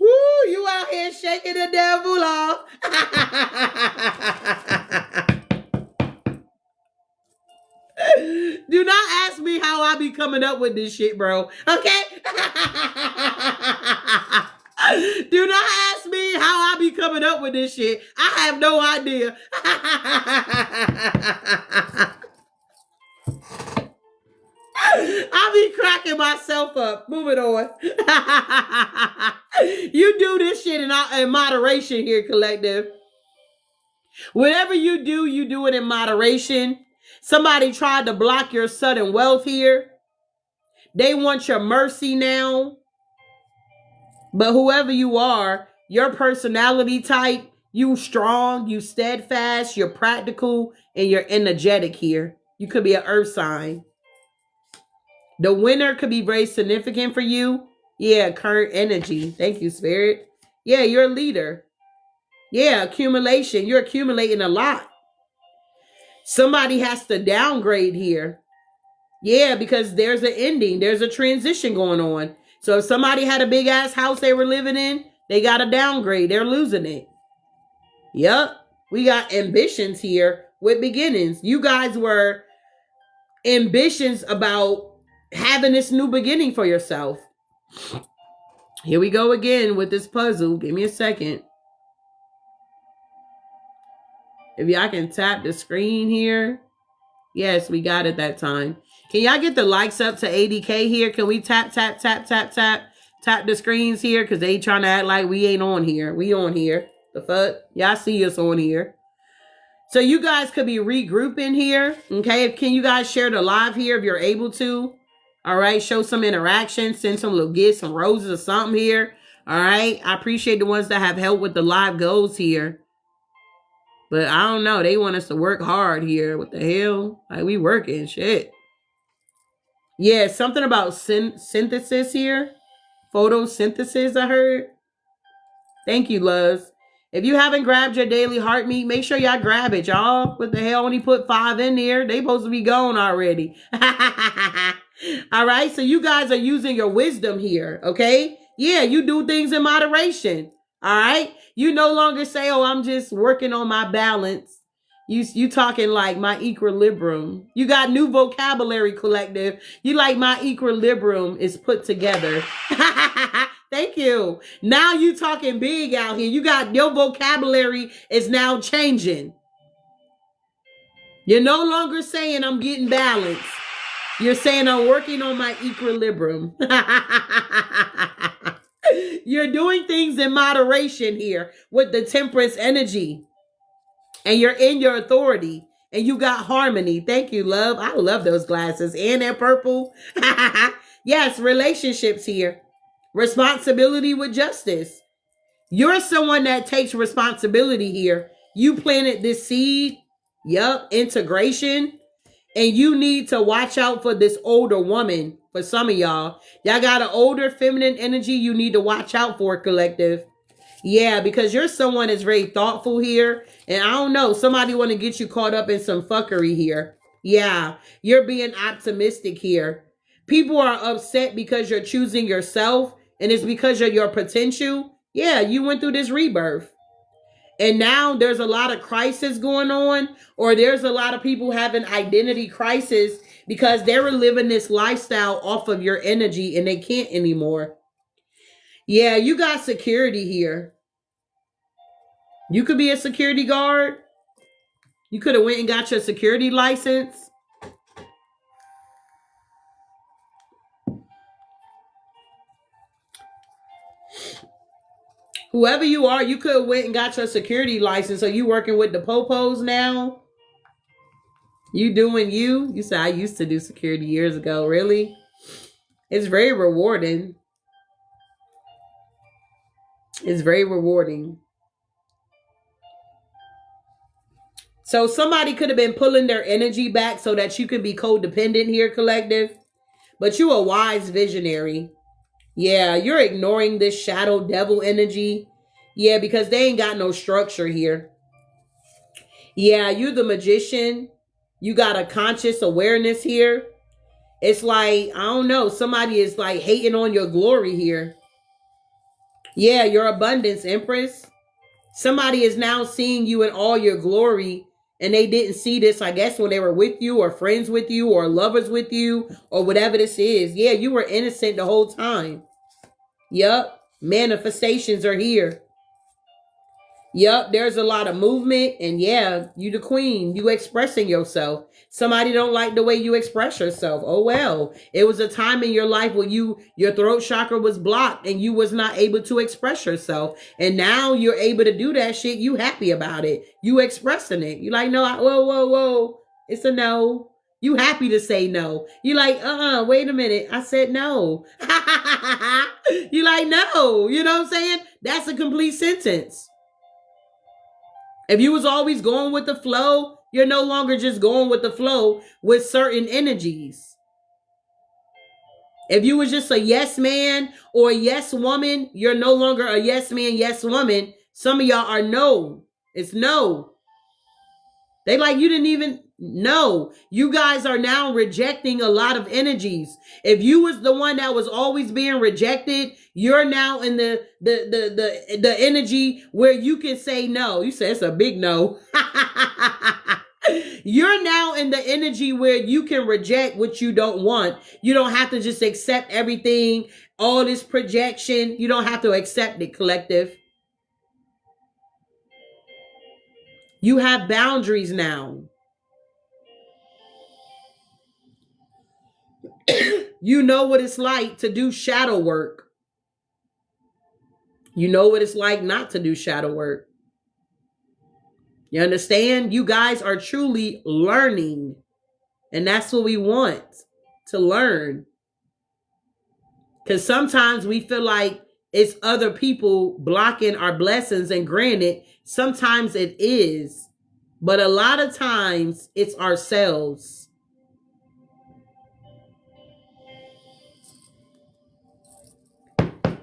Speaker 1: Woo, you out here shaking the devil off. Do not ask me how I be coming up with this shit, bro. Okay? Do not ask me how I be coming up with this shit. I have no idea. I be cracking myself up. Moving on. You do this shit in moderation here, collective. Whatever you do it in moderation. Somebody tried to block your sudden wealth here. They want your mercy now. But whoever you are, your personality type, you strong, you steadfast, you're practical, and you're energetic here. You could be an earth sign. The winter could be very significant for you. Yeah, current energy. Thank you, Spirit. Yeah, you're a leader. Yeah, accumulation. You're accumulating a lot. Somebody has to downgrade here. Yeah, because there's an ending. There's a transition going on. So if somebody had a big ass house they were living in, they got to downgrade. They're losing it. Yep. We got ambitions here with beginnings. You guys were ambitions about having this new beginning for yourself. Here we go again with this puzzle. Give me a second. If y'all can tap the screen here. Yes, we got it that time. Can y'all get the likes up to 80K here? Can we tap the screens here? Because they trying to act like we ain't on here. We on here. The fuck? Y'all see us on here. So you guys could be regrouping here. Okay. Can you guys share the live here if you're able to? All right. Show some interaction. Send some little gifts, some roses or something here. All right. I appreciate the ones that have helped with the live goals here. But I don't know. They want us to work hard here. What the hell? Like, we working. Shit. Yeah, something about synthesis here. Photosynthesis, I heard. Thank you, loves. If you haven't grabbed your daily heart meat, make sure y'all grab it, y'all. What the hell? When he put 5 in there, they supposed to be gone already. All right, so you guys are using your wisdom here, okay? Yeah, you do things in moderation. All right? You no longer say, oh, I'm just working on my balance. You talking like my equilibrium. You got new vocabulary, collective. You like my equilibrium is put together. Thank you. Now you talking big out here. You got your vocabulary is now changing. You're no longer saying I'm getting balanced. You're saying I'm working on my equilibrium. You're doing things in moderation here with the temperance energy. And you're in your authority. And you got harmony. Thank you, love. I love those glasses. And that purple. Yes, relationships here. Responsibility with justice. You're someone that takes responsibility here. You planted this seed. Yup, integration. And you need to watch out for this older woman. For some of y'all. Y'all got an older feminine energy you need to watch out for, collective. Yeah, because you're someone that's very thoughtful here. And I don't know, somebody want to get you caught up in some fuckery here. Yeah, you're being optimistic here. People are upset because you're choosing yourself and it's because of your potential. Yeah, you went through this rebirth. And now there's a lot of crisis going on, or there's a lot of people having identity crisis because they were living this lifestyle off of your energy and they can't anymore. Yeah, you got security here. You could be a security guard. You could have went and got your security license. Whoever you are, you could have went and got your security license. So you working with the popos now? You doing you? You said, I used to do security years ago. Really? It's very rewarding. It's very rewarding. So somebody could have been pulling their energy back so that you can be codependent here, collective. But you a wise visionary. Yeah, you're ignoring this shadow devil energy. Yeah, because they ain't got no structure here. Yeah, you the magician. You got a conscious awareness here. It's like, I don't know, somebody is like hating on your glory here. Yeah, your abundance, Empress. Somebody is now seeing you in all your glory, and they didn't see this, I guess, when they were with you or friends with you or lovers with you or whatever this is. Yeah, you were innocent the whole time. Yup. Manifestations are here. Yup, there's a lot of movement, and yeah, you the queen. You expressing yourself. Somebody don't like the way you express yourself. Oh well. It was a time in your life where your throat chakra was blocked and you was not able to express yourself. And now you're able to do that shit. You happy about it. You expressing it. You like, no, whoa. It's a no. You happy to say no. You like, wait a minute. I said no. You like, no. You know what I'm saying? That's a complete sentence. If you was always going with the flow, you're no longer just going with the flow with certain energies. If you was just a yes man or a yes woman, you're no longer a yes man, yes woman. Some of y'all are no. It's no. They like, you didn't even know. You guys are now rejecting a lot of energies. If you was the one that was always being rejected, you're now in the energy where you can say no. You say it's a big no. You're now in the energy where you can reject what you don't want. You don't have to just accept everything, all this projection. You don't have to accept it, collective. You have boundaries now. You know what it's like to do shadow work. You know what it's like not to do shadow work. You understand? You guys are truly learning. And that's what we want, to learn. Because sometimes we feel like it's other people blocking our blessings. And granted, sometimes it is. But a lot of times it's ourselves.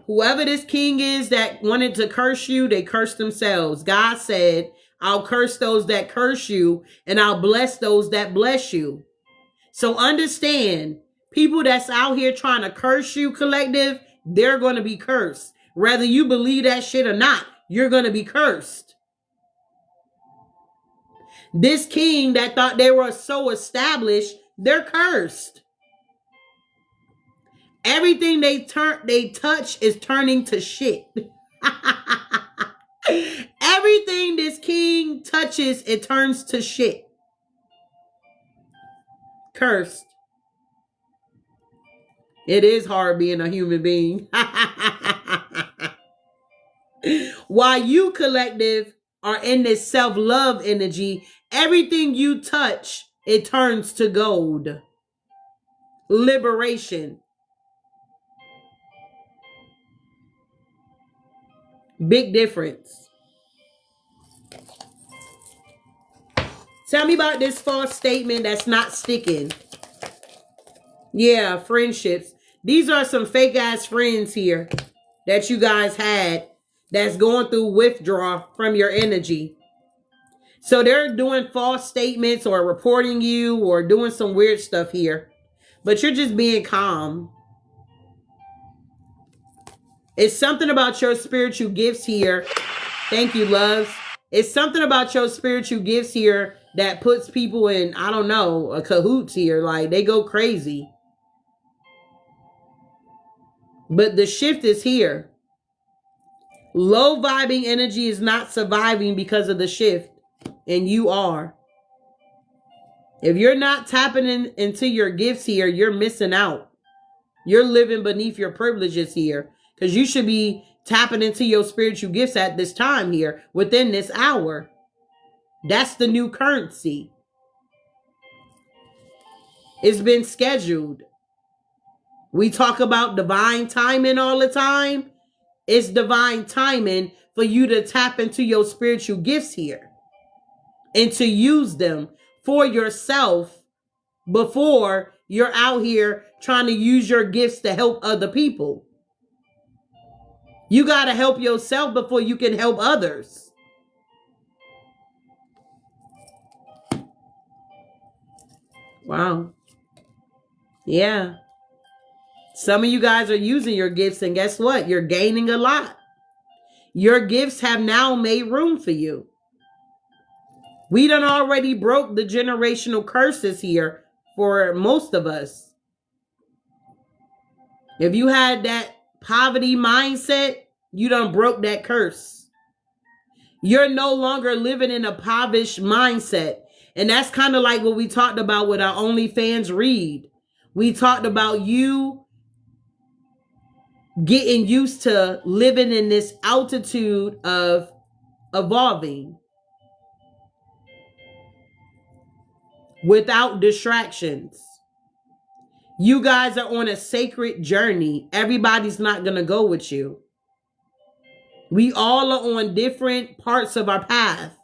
Speaker 1: Whoever this king is that wanted to curse you, they cursed themselves. God said, I'll curse those that curse you, and I'll bless those that bless you. So understand, people that's out here trying to curse you, collective, they're going to be cursed. Whether you believe that shit or not, you're going to be cursed. This king that thought they were so established, they're cursed. Everything they touch is turning to shit. Everything this king touches, it turns to shit. Cursed. It is hard being a human being. While you, collective, are in this self-love energy, everything you touch, it turns to gold. Liberation. Big difference. Tell me about this false statement that's not sticking. Yeah, friendships. These are some fake ass friends here that you guys had. that's going through withdrawal from your energy. So they're doing false statements or reporting you or doing some weird stuff here. But you're just being calm. It's something about your spiritual gifts here. Thank you, loves. It's something about your spiritual gifts here that puts people in, I don't know, a cahoots here. Like, they go crazy. But the shift is here. Low vibing energy is not surviving because of the shift. And you are. If you're not tapping into your gifts here, you're missing out. You're living beneath your privileges here. Because you should be tapping into your spiritual gifts at this time here, within this hour. That's the new currency. It's been scheduled. We talk about divine timing all the time. It's divine timing for you to tap into your spiritual gifts here and to use them for yourself before you're out here trying to use your gifts to help other people. You got to help yourself before you can help others. Wow. Yeah. Some of you guys are using your gifts, and guess what? You're gaining a lot. Your gifts have now made room for you. We done already broke the generational curses here for most of us. If you had that poverty mindset, you done broke that curse. You're no longer living in a impoverished mindset. And that's kind of like what we talked about with our OnlyFans read. We talked about you getting used to living in this altitude of evolving without distractions. You guys are on a sacred journey. Everybody's not going to go with you. We all are on different parts of our path.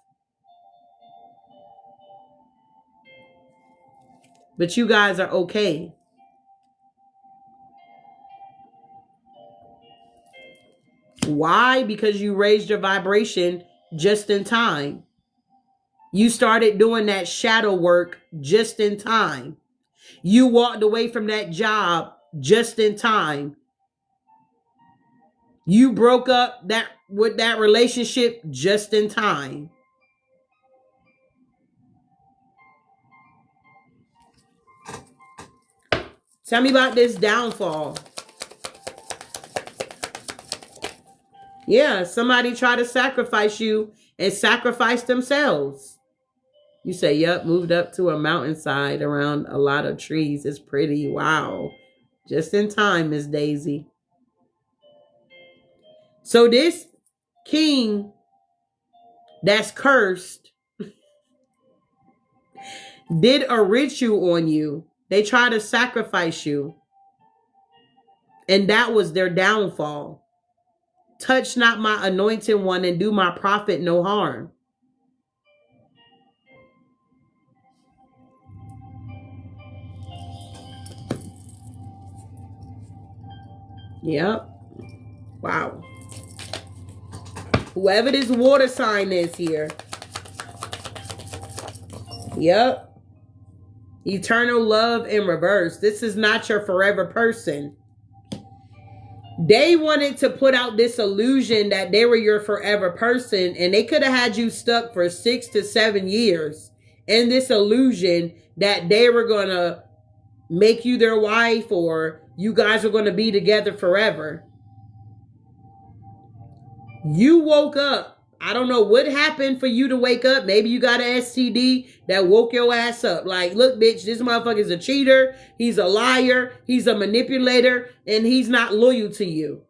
Speaker 1: But you guys are okay. Why? Because you raised your vibration just in time. You started doing that shadow work just in time. You walked away from that job just in time. You broke up with that relationship just in time. Tell me about this downfall. Yeah, somebody tried to sacrifice you and sacrifice themselves. You say, yep, moved up to a mountainside around a lot of trees. It's pretty. Wow. Just in time, Miss Daisy. So this king that's cursed did a ritual on you. They tried to sacrifice you. And that was their downfall. Touch not my anointed one and do my prophet no harm. Yep. Wow. Whoever this water sign is here. Yep. Eternal love in reverse. This is not your forever person. They wanted to put out this illusion that they were your forever person, and they could have had you stuck for 6 to 7 years in this illusion that they were going to make you their wife or you guys are going to be together forever. You woke up. I don't know what happened for you to wake up. Maybe you got an STD that woke your ass up. Like, look, bitch, this motherfucker is a cheater. He's a liar. He's a manipulator. And he's not loyal to you.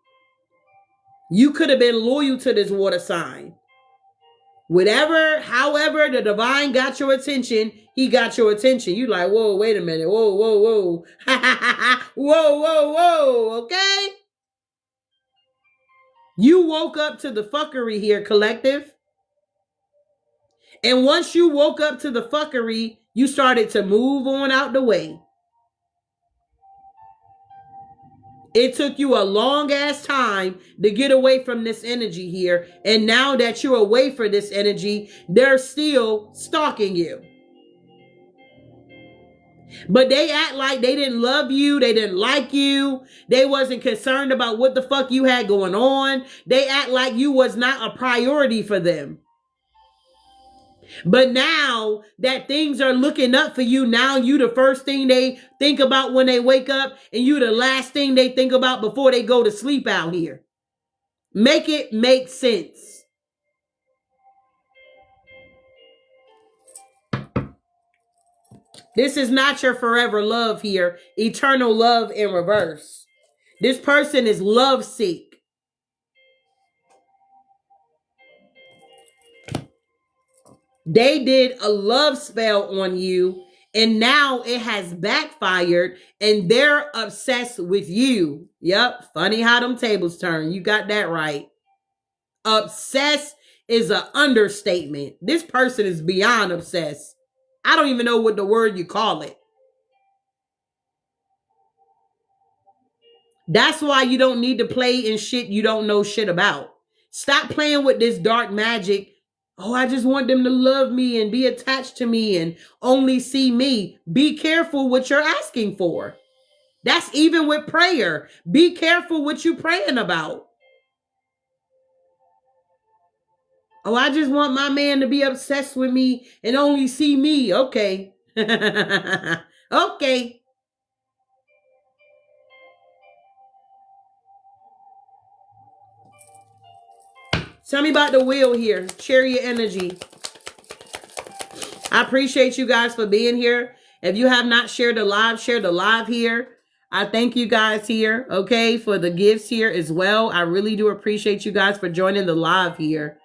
Speaker 1: You could have been loyal to this water sign. However, the divine got your attention. He got your attention. You like, whoa, wait a minute. Whoa, whoa, whoa. Whoa, whoa, whoa. Okay? You woke up to the fuckery here, collective. And once you woke up to the fuckery, you started to move on out the way. It took you a long ass time to get away from this energy here. And now that you're away from this energy, they're still stalking you. But they act like they didn't love you. They didn't like you. They wasn't concerned about what the fuck you had going on. They act like you was not a priority for them. But now that things are looking up for you, now you the first thing they think about when they wake up, and you the last thing they think about before they go to sleep out here. Make it make sense. This is not your forever love here. Eternal love in reverse. This person is lovesick. They did a love spell on you, and now it has backfired, and they're obsessed with you. Yep. Funny how them tables turn. You got that right. Obsessed is an understatement. This person is beyond obsessed. I don't even know what the word you call it. That's why you don't need to play in shit you don't know shit about. Stop playing with this dark magic. Oh, I just want them to love me and be attached to me and only see me. Be careful what you're asking for. That's even with prayer. Be careful what you're praying about. Oh, I just want my man to be obsessed with me and only see me. Okay. Okay. Tell me about the wheel here. Chariot energy. I appreciate you guys for being here. If you have not shared the live, share the live here. I thank you guys here, okay, for the gifts here as well. I really do appreciate you guys for joining the live here.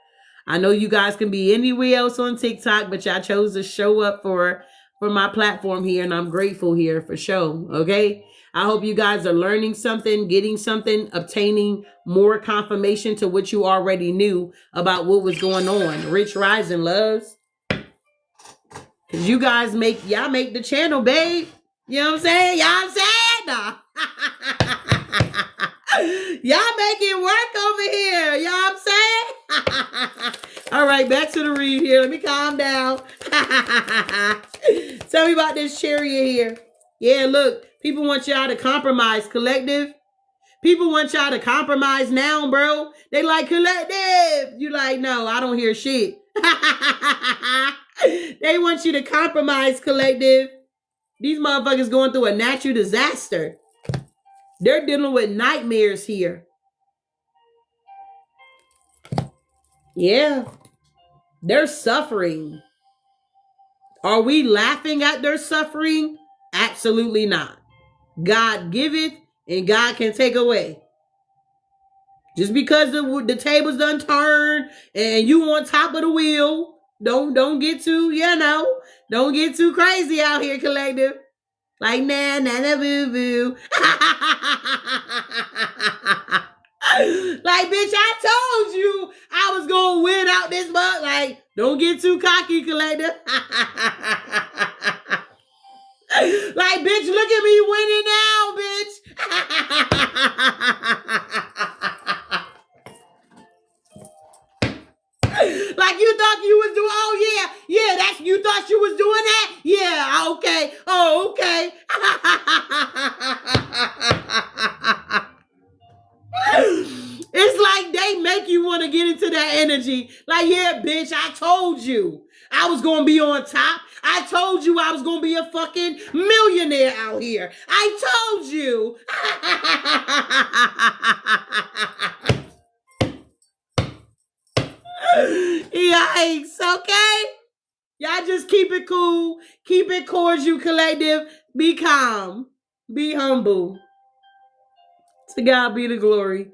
Speaker 1: I know you guys can be anywhere else on TikTok, but y'all chose to show up for my platform here, and I'm grateful here for show, okay? I hope you guys are learning something, getting something, obtaining more confirmation to what you already knew about what was going on. Rich Rising loves. Cause you guys y'all make the channel, babe. You know what I'm saying? Y'all saying? Nah. Y'all make it work over here. You know what I'm saying? All right, back to the read here. Let me calm down. Tell me about this chariot here. Yeah, look. People want y'all to compromise, collective. People want y'all to compromise now, bro. They like, collective. You like, no, I don't hear shit. They want you to compromise, collective. These motherfuckers going through a natural disaster. They're dealing with nightmares here. Yeah. They're suffering. Are we laughing at their suffering? Absolutely not. God giveth and God can take away. Just because the tables done turned and you on top of the wheel, don't get too, don't get too crazy out here, collective. Like, nah, boo, boo. Like, bitch, I told you I was going to win out this month. Like, don't get too cocky, collective. Like, bitch, look at me winning now, bitch. Like, you thought you was doing, oh, yeah, that's, you thought you was doing that? Yeah, okay, oh, okay. It's like they make you want to get into that energy. Like, yeah, bitch, I told you I was going to be on top. I told you I was going to be a fucking millionaire out here. I told you. Yikes, okay? Y'all just keep it cool. Keep it cordial, collective. Be calm. Be humble. To God be the glory.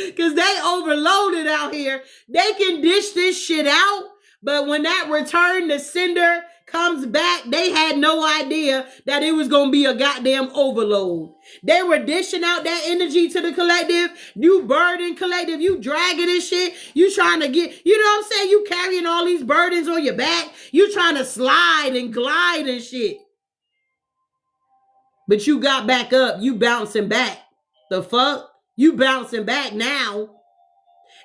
Speaker 1: Because they overloaded out here. They can dish this shit out. But when that return to sender comes back, they had no idea that it was going to be a goddamn overload. They were dishing out that energy to the collective. You burden collective. You dragging this shit. You trying to get, you know what I'm saying? You carrying all these burdens on your back. You trying to slide and glide and shit. But you got back up. You bouncing back. The fuck? You bouncing back now.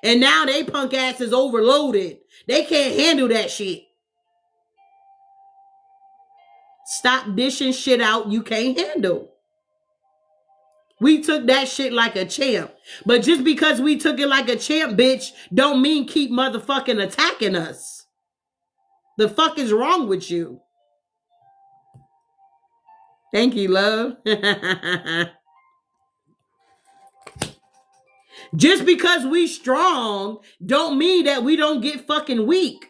Speaker 1: And now they punk ass is overloaded. They can't handle that shit. Stop dishing shit out you can't handle. We took that shit like a champ. But just because we took it like a champ, bitch, don't mean keep motherfucking attacking us. The fuck is wrong with you? Thank you, love. Just because we strong don't mean that we don't get fucking weak.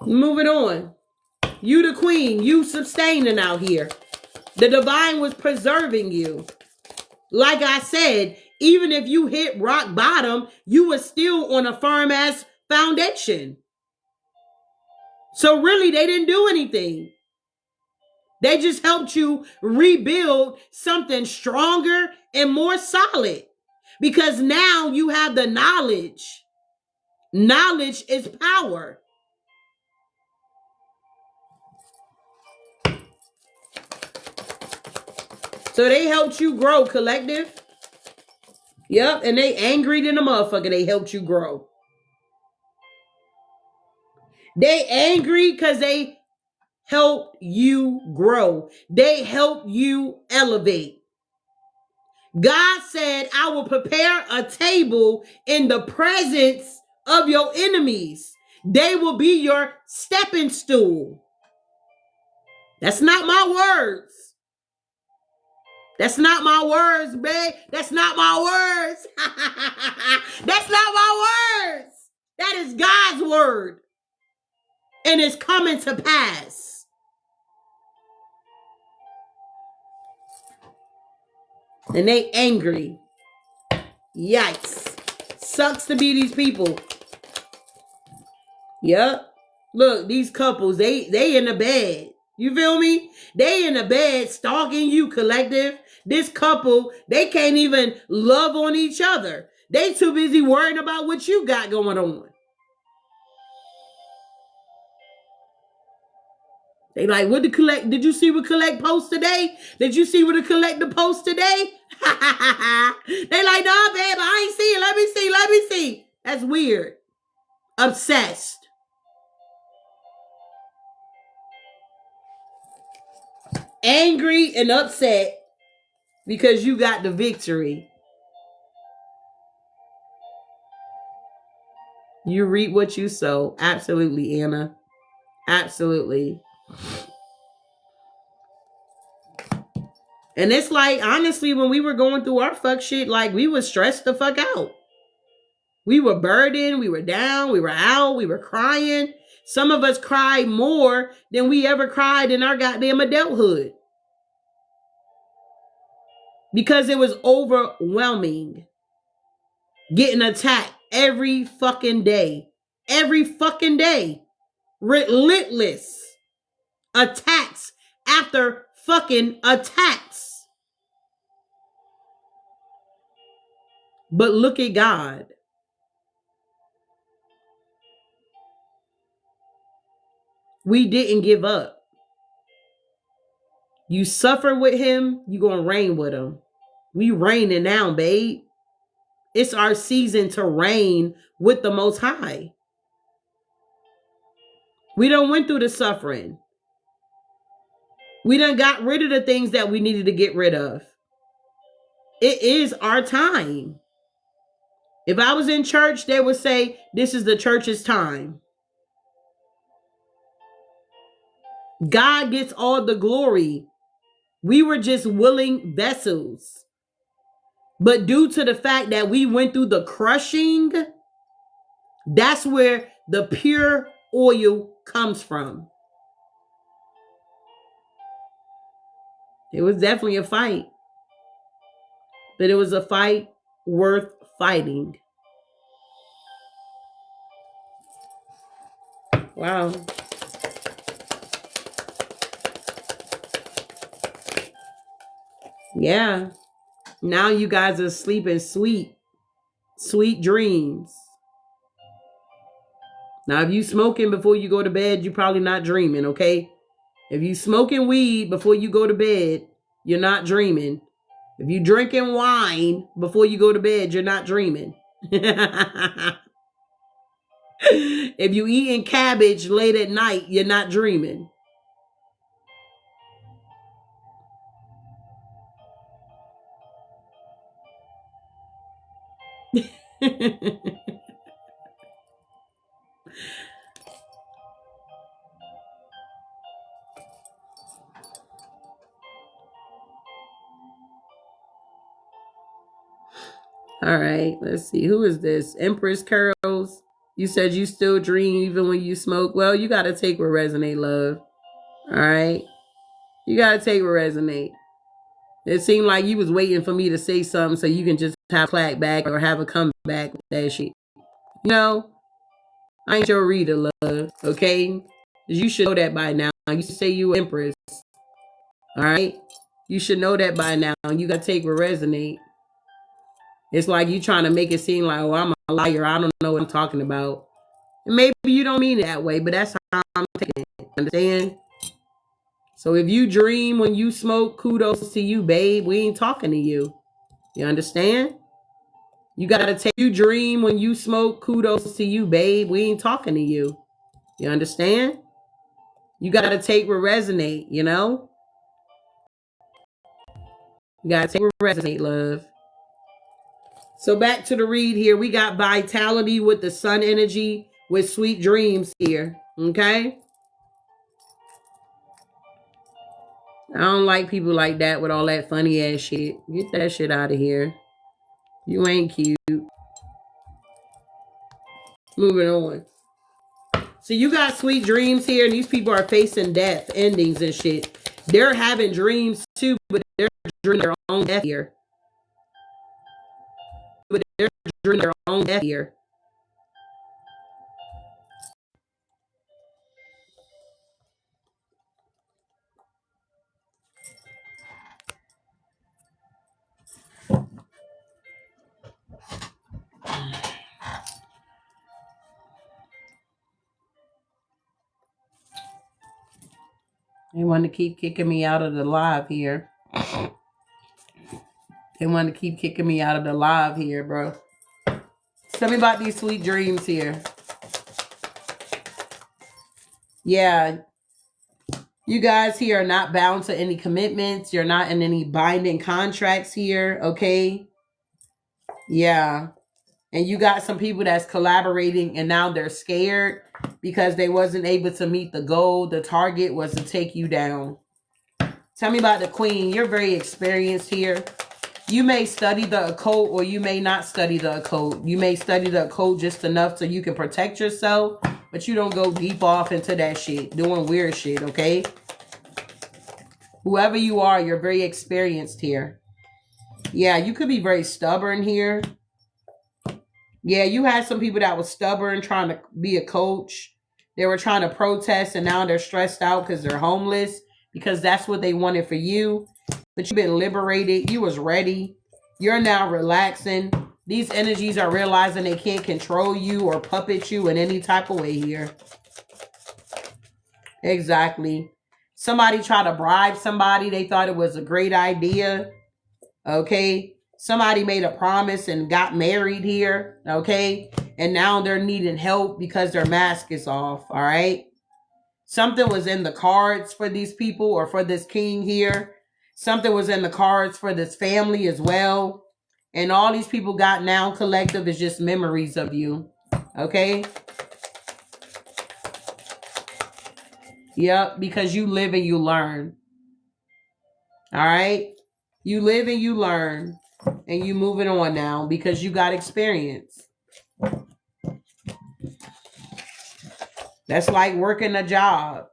Speaker 1: Moving on. You the queen. You sustaining out here. The divine was preserving you. Like I said, even if you hit rock bottom, you were still on a firm ass foundation. So really, they didn't do anything. They just helped you rebuild something stronger and more solid. Because now you have the knowledge. Knowledge is power. So they helped you grow, collective. Yep, and they angry than a motherfucker. They helped you grow. They angry because they help you grow. They help you elevate. God said, I will prepare a table in the presence of your enemies. They will be your stepping stool. That's not my words. That's not my words, babe. That's not my words. That's not my words. That is God's word. And it's coming to pass. And they angry. Yikes. Sucks to be these people. Yep. Look, these couples, they in the bed. You feel me? They in the bed stalking you, collective. This couple, they can't even love on each other. They too busy worrying about what you got going on. They like, what the collect? Did you see what collect post today? Did you see what the collector post today? They like, no, babe, I ain't see it. Let me see. That's weird. Obsessed. Angry and upset because you got the victory. You reap what you sow. Absolutely, Anna. Absolutely. And it's like, honestly, when we were going through our fuck shit, like we was stressed the fuck out. We were burdened. We were down. We were out. We were crying. Some of us cried more than we ever cried in our goddamn adulthood. Because it was overwhelming. Getting attacked every fucking day. Every fucking day. Relentless attacks after fucking attacks. But look at God. We didn't give up. You suffer with him, you gonna reign with him. We reigning now, babe. It's our season to reign with the Most High. We done went through the suffering. We done got rid of the things that we needed to get rid of. It is our time. If I was in church, they would say, this is the church's time. God gets all the glory. We were just willing vessels. But due to the fact that we went through the crushing, that's where the pure oil comes from. It was definitely a fight. But it was a fight worth fighting. Wow. Yeah. Now you guys are sleeping sweet dreams. Now, if you smoking before you go to bed, you're probably not dreaming, okay? If you smoking weed before you go to bed, you're not dreaming. If you drinking wine before you go to bed, you're not dreaming. If you eating cabbage late at night, you're not dreaming. All right, let's see. Who is this? Empress Curls. You said you still dream even when you smoke. Well, you got to take what resonate, love. All right. You got to take what resonate. It seemed like you was waiting for me to say something so you can just have a clack back or have a comeback with that shit. You know, I ain't your reader, love. Okay? You should know that by now. You say you Empress. All right? You should know that by now. You got to take what resonate. It's like you trying to make it seem like, oh, I'm a liar. I don't know what I'm talking about. And maybe you don't mean it that way, but that's how I'm taking it. Understand? So if you dream when you smoke, kudos to you, babe. We ain't talking to you. You understand? You got to take you dream when you smoke, kudos to you, babe. We ain't talking to you. You understand? You got to take what resonate, you know? You got to take what resonate, love. So back to the read here. We got vitality with the sun energy with sweet dreams here. Okay? I don't like people like that with all that funny ass shit. Get that shit out of here. You ain't cute. Moving on. So you got sweet dreams here, and these people are facing death, endings and shit. They're having dreams too, but they're dreaming their own death here. But they're dreaming their own death here. They want to keep kicking me out of the live here. They want to keep kicking me out of the live here, bro. Tell me about these sweet dreams here. Yeah. You guys here are not bound to any commitments. You're not in any binding contracts here, okay? Yeah. And you got some people that's collaborating and now they're scared because they wasn't able to meet the goal. The target was to take you down. Tell me about the queen. You're very experienced here. You may study the occult or you may not study the occult. You may study the occult just enough so you can protect yourself, but you don't go deep off into that shit, doing weird shit, okay? Whoever you are, you're very experienced here. Yeah, you could be very stubborn here. Yeah, you had some people that were stubborn trying to be a coach. They were trying to protest and now they're stressed out because they're homeless because that's what they wanted for you. But you've been liberated. You was ready. You're now relaxing. These energies are realizing they can't control you or puppet you in any type of way here. Exactly. Somebody tried to bribe somebody. They thought it was a great idea. Okay. Somebody made a promise and got married here, okay? And now they're needing help because their mask is off, all right? Something was in the cards for these people or for this king here. Something was in the cards for this family as well. And all these people got now collective is just memories of you, okay? Yep, because you live and you learn, all right? You live and you learn. And you moving on now because you got experience. That's like working a job.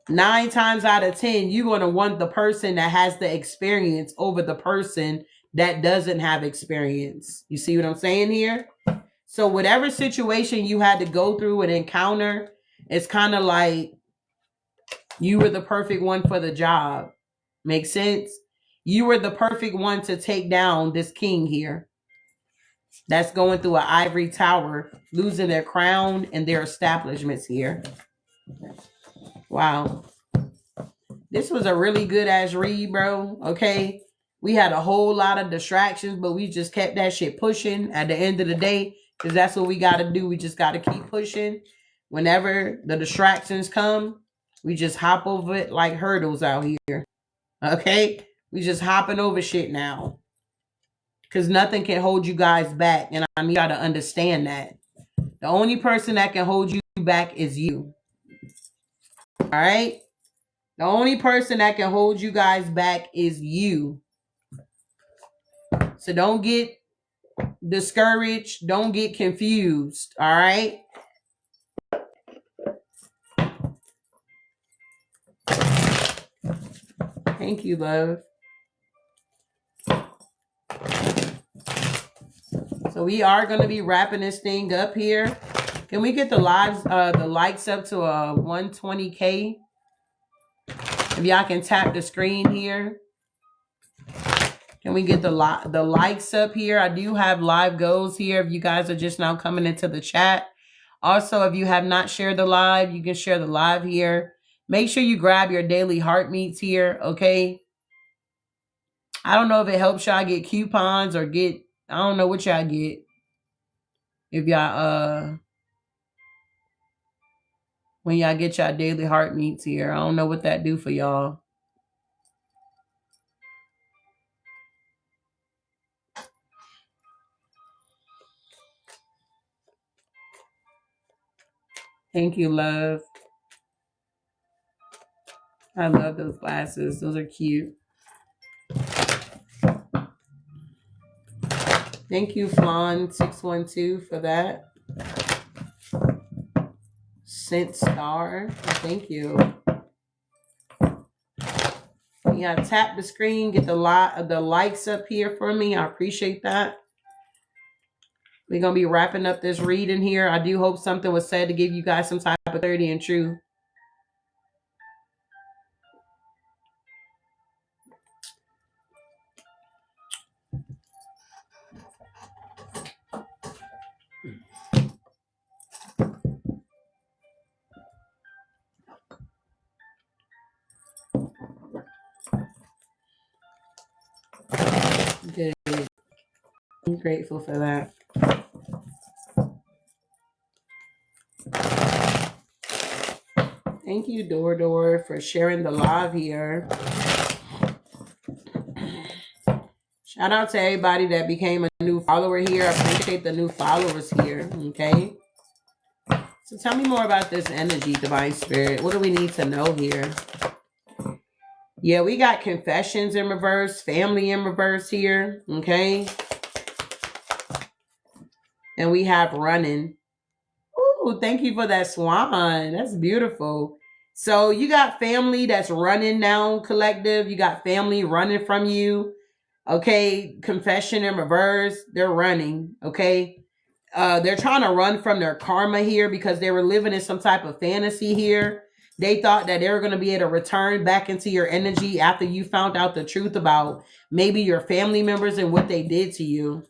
Speaker 1: 9 times out of 10, you're going to want the person that has the experience over the person that doesn't have experience. You see what I'm saying here? So whatever situation you had to go through and encounter, it's kind of like you were the perfect one for the job. Make sense? You were the perfect one to take down this king here. that's going through an ivory tower, losing their crown and their establishments here. Wow. This was a really good ass read, bro. Okay. We had a whole lot of distractions, but we just kept that shit pushing at the end of the day, because that's what we got to do. We just got to keep pushing. Whenever the distractions come, we just hop over it like hurdles out here. Okay? We just hopping over shit now. Because nothing can hold you guys back. And I need y'all to understand that. The only person that can hold you back is you. All right? The only person that can hold you guys back is you. So don't get discouraged. Don't get confused. All right? Thank you, love. So we are going to be wrapping this thing up here. Can we get the likes up to 120K? If y'all can tap the screen here. Can we get the likes up here? I do have live goals here if you guys are just now coming into the chat. Also, if you have not shared the live, you can share the live here. Make sure you grab your daily heart meets here, okay? I don't know if it helps y'all get coupons or get, I don't know what y'all get. If y'all, when y'all get y'all daily heart meets here, I don't know what that do for y'all. Thank you, love. I love those glasses. Those are cute. Thank you, Flan612, for that. Scent Star. Thank you. Yeah, tap the screen. Get the likes up here for me. I appreciate that. We're going to be wrapping up this reading here. I do hope something was said to give you guys some type of clarity and truth. Good. I'm grateful for that. Thank you, Door, for sharing the live here. Shout out to everybody that became a new follower here. I appreciate the new followers here, okay? So tell me more about this energy, Divine Spirit. What do we need to know here? Yeah, we got confessions in reverse, family in reverse here, okay? And we have running. Ooh, thank you for that swan. That's beautiful. So you got family that's running now, collective. You got family running from you. Okay, confession in reverse. They're running, okay? They're trying to run from their karma here because they were living in some type of fantasy here. They thought that they were going to be able to return back into your energy after you found out the truth about maybe your family members and what they did to you.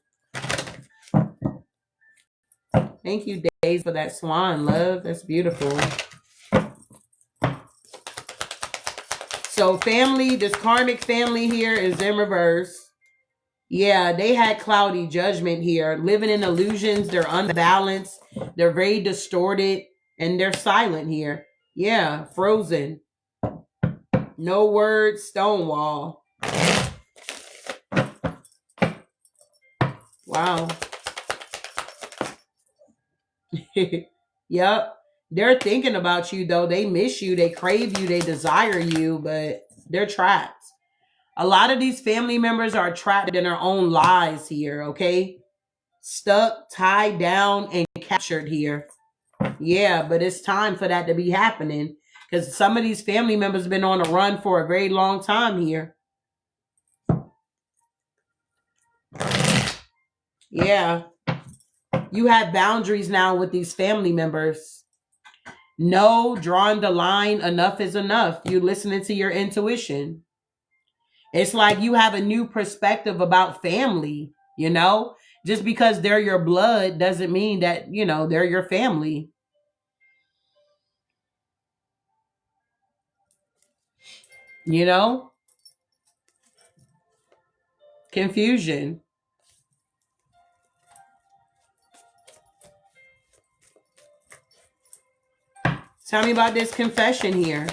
Speaker 1: Thank you, Days, for that swan, love. That's beautiful. So family, this karmic family here is in reverse. Yeah, they had cloudy judgment here. Living in illusions. They're unbalanced. They're very distorted. And they're silent here. Yeah, frozen. No words, stonewall. Wow. Yep. They're thinking about you, though. They miss you. They crave you. They desire you, but they're trapped. A lot of these family members are trapped in their own lies here, okay? Stuck, tied down, and captured here. Yeah, but it's time for that to be happening because some of these family members have been on a run for a very long time here. Yeah. You have boundaries now with these family members. No, drawing the line, enough is enough. You listening to your intuition. It's like you have a new perspective about family, you know? Just because they're your blood doesn't mean that, they're your family. You know? Confusion. Tell me about this confession here.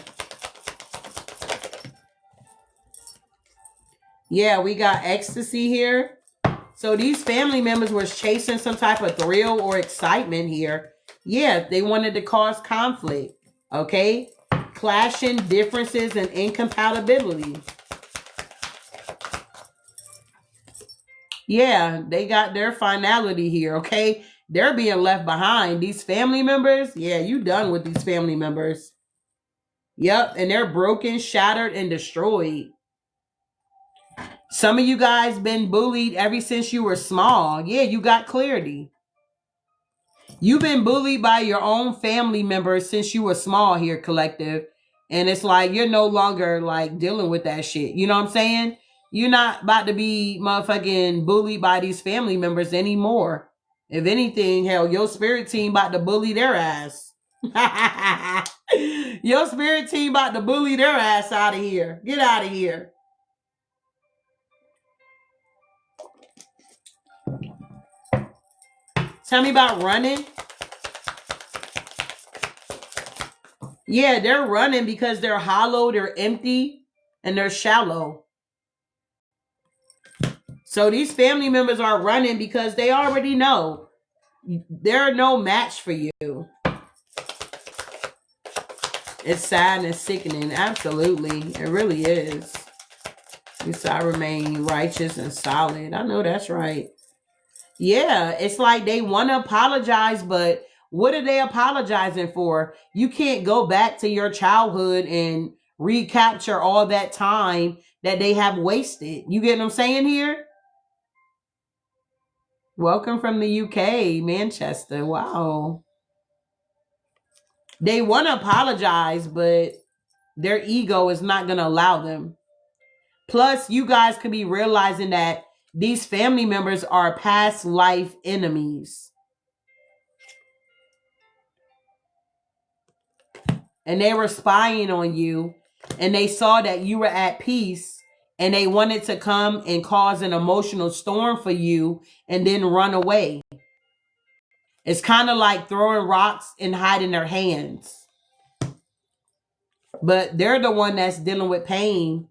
Speaker 1: Yeah, we got ecstasy here. So these family members was chasing some type of thrill or excitement here. Yeah, they wanted to cause conflict. Okay? Clashing differences and incompatibility. Yeah, they got their finality here, okay? They're being left behind. These family members, yeah, you done with these family members. Yep, and they're broken, shattered, and destroyed. Some of you guys been bullied ever since you were small. Yeah, you got clarity. You've been bullied by your own family members since you were small here, collective. And it's like you're no longer like dealing with that shit. You know what I'm saying? You're not about to be motherfucking bullied by these family members anymore. If anything, hell, your spirit team about to bully their ass. Your spirit team about to bully their ass out of here. Get out of here. Tell me about running. Yeah, they're running because they're hollow, they're empty, and they're shallow. So these family members are running because they already know they're no match for you. It's sad and sickening. Absolutely. It really is. You say I remain righteous and solid. I know that's right. Yeah, it's like they want to apologize, but what are they apologizing for? You can't go back to your childhood and recapture all that time that they have wasted. You get what I'm saying here? Welcome from the UK, Manchester. Wow. They want to apologize, but their ego is not going to allow them. Plus, you guys could be realizing that these family members are past life enemies. And they were spying on you, and they saw that you were at peace, and they wanted to come and cause an emotional storm for you and then run away. It's kind of like throwing rocks and hiding their hands. But they're the one that's dealing with pain.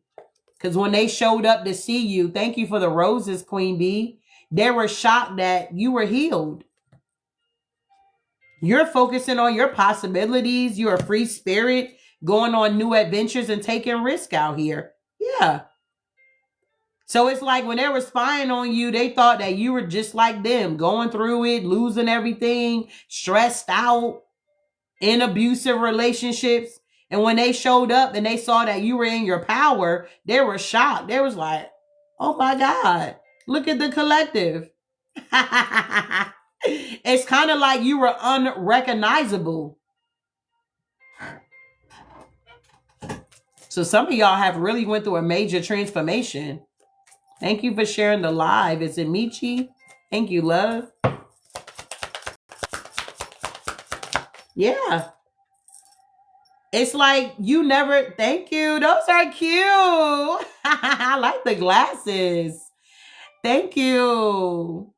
Speaker 1: Because when they showed up to see you, thank you for the roses, Queen Bee. They were shocked that you were healed. You're focusing on your possibilities. You're a free spirit, going on new adventures and taking risk out here. Yeah. So it's like when they were spying on you, they thought that you were just like them, going through it, losing everything, stressed out, in abusive relationships. And when they showed up and they saw that you were in your power, they were shocked. They was like, oh my God, look at the collective. It's kind of like you were unrecognizable. So some of y'all have really went through a major transformation. Thank you for sharing the live. Is it Michi? Thank you, love. Yeah. It's like you never, thank you. Those are cute. I like the glasses. Thank you.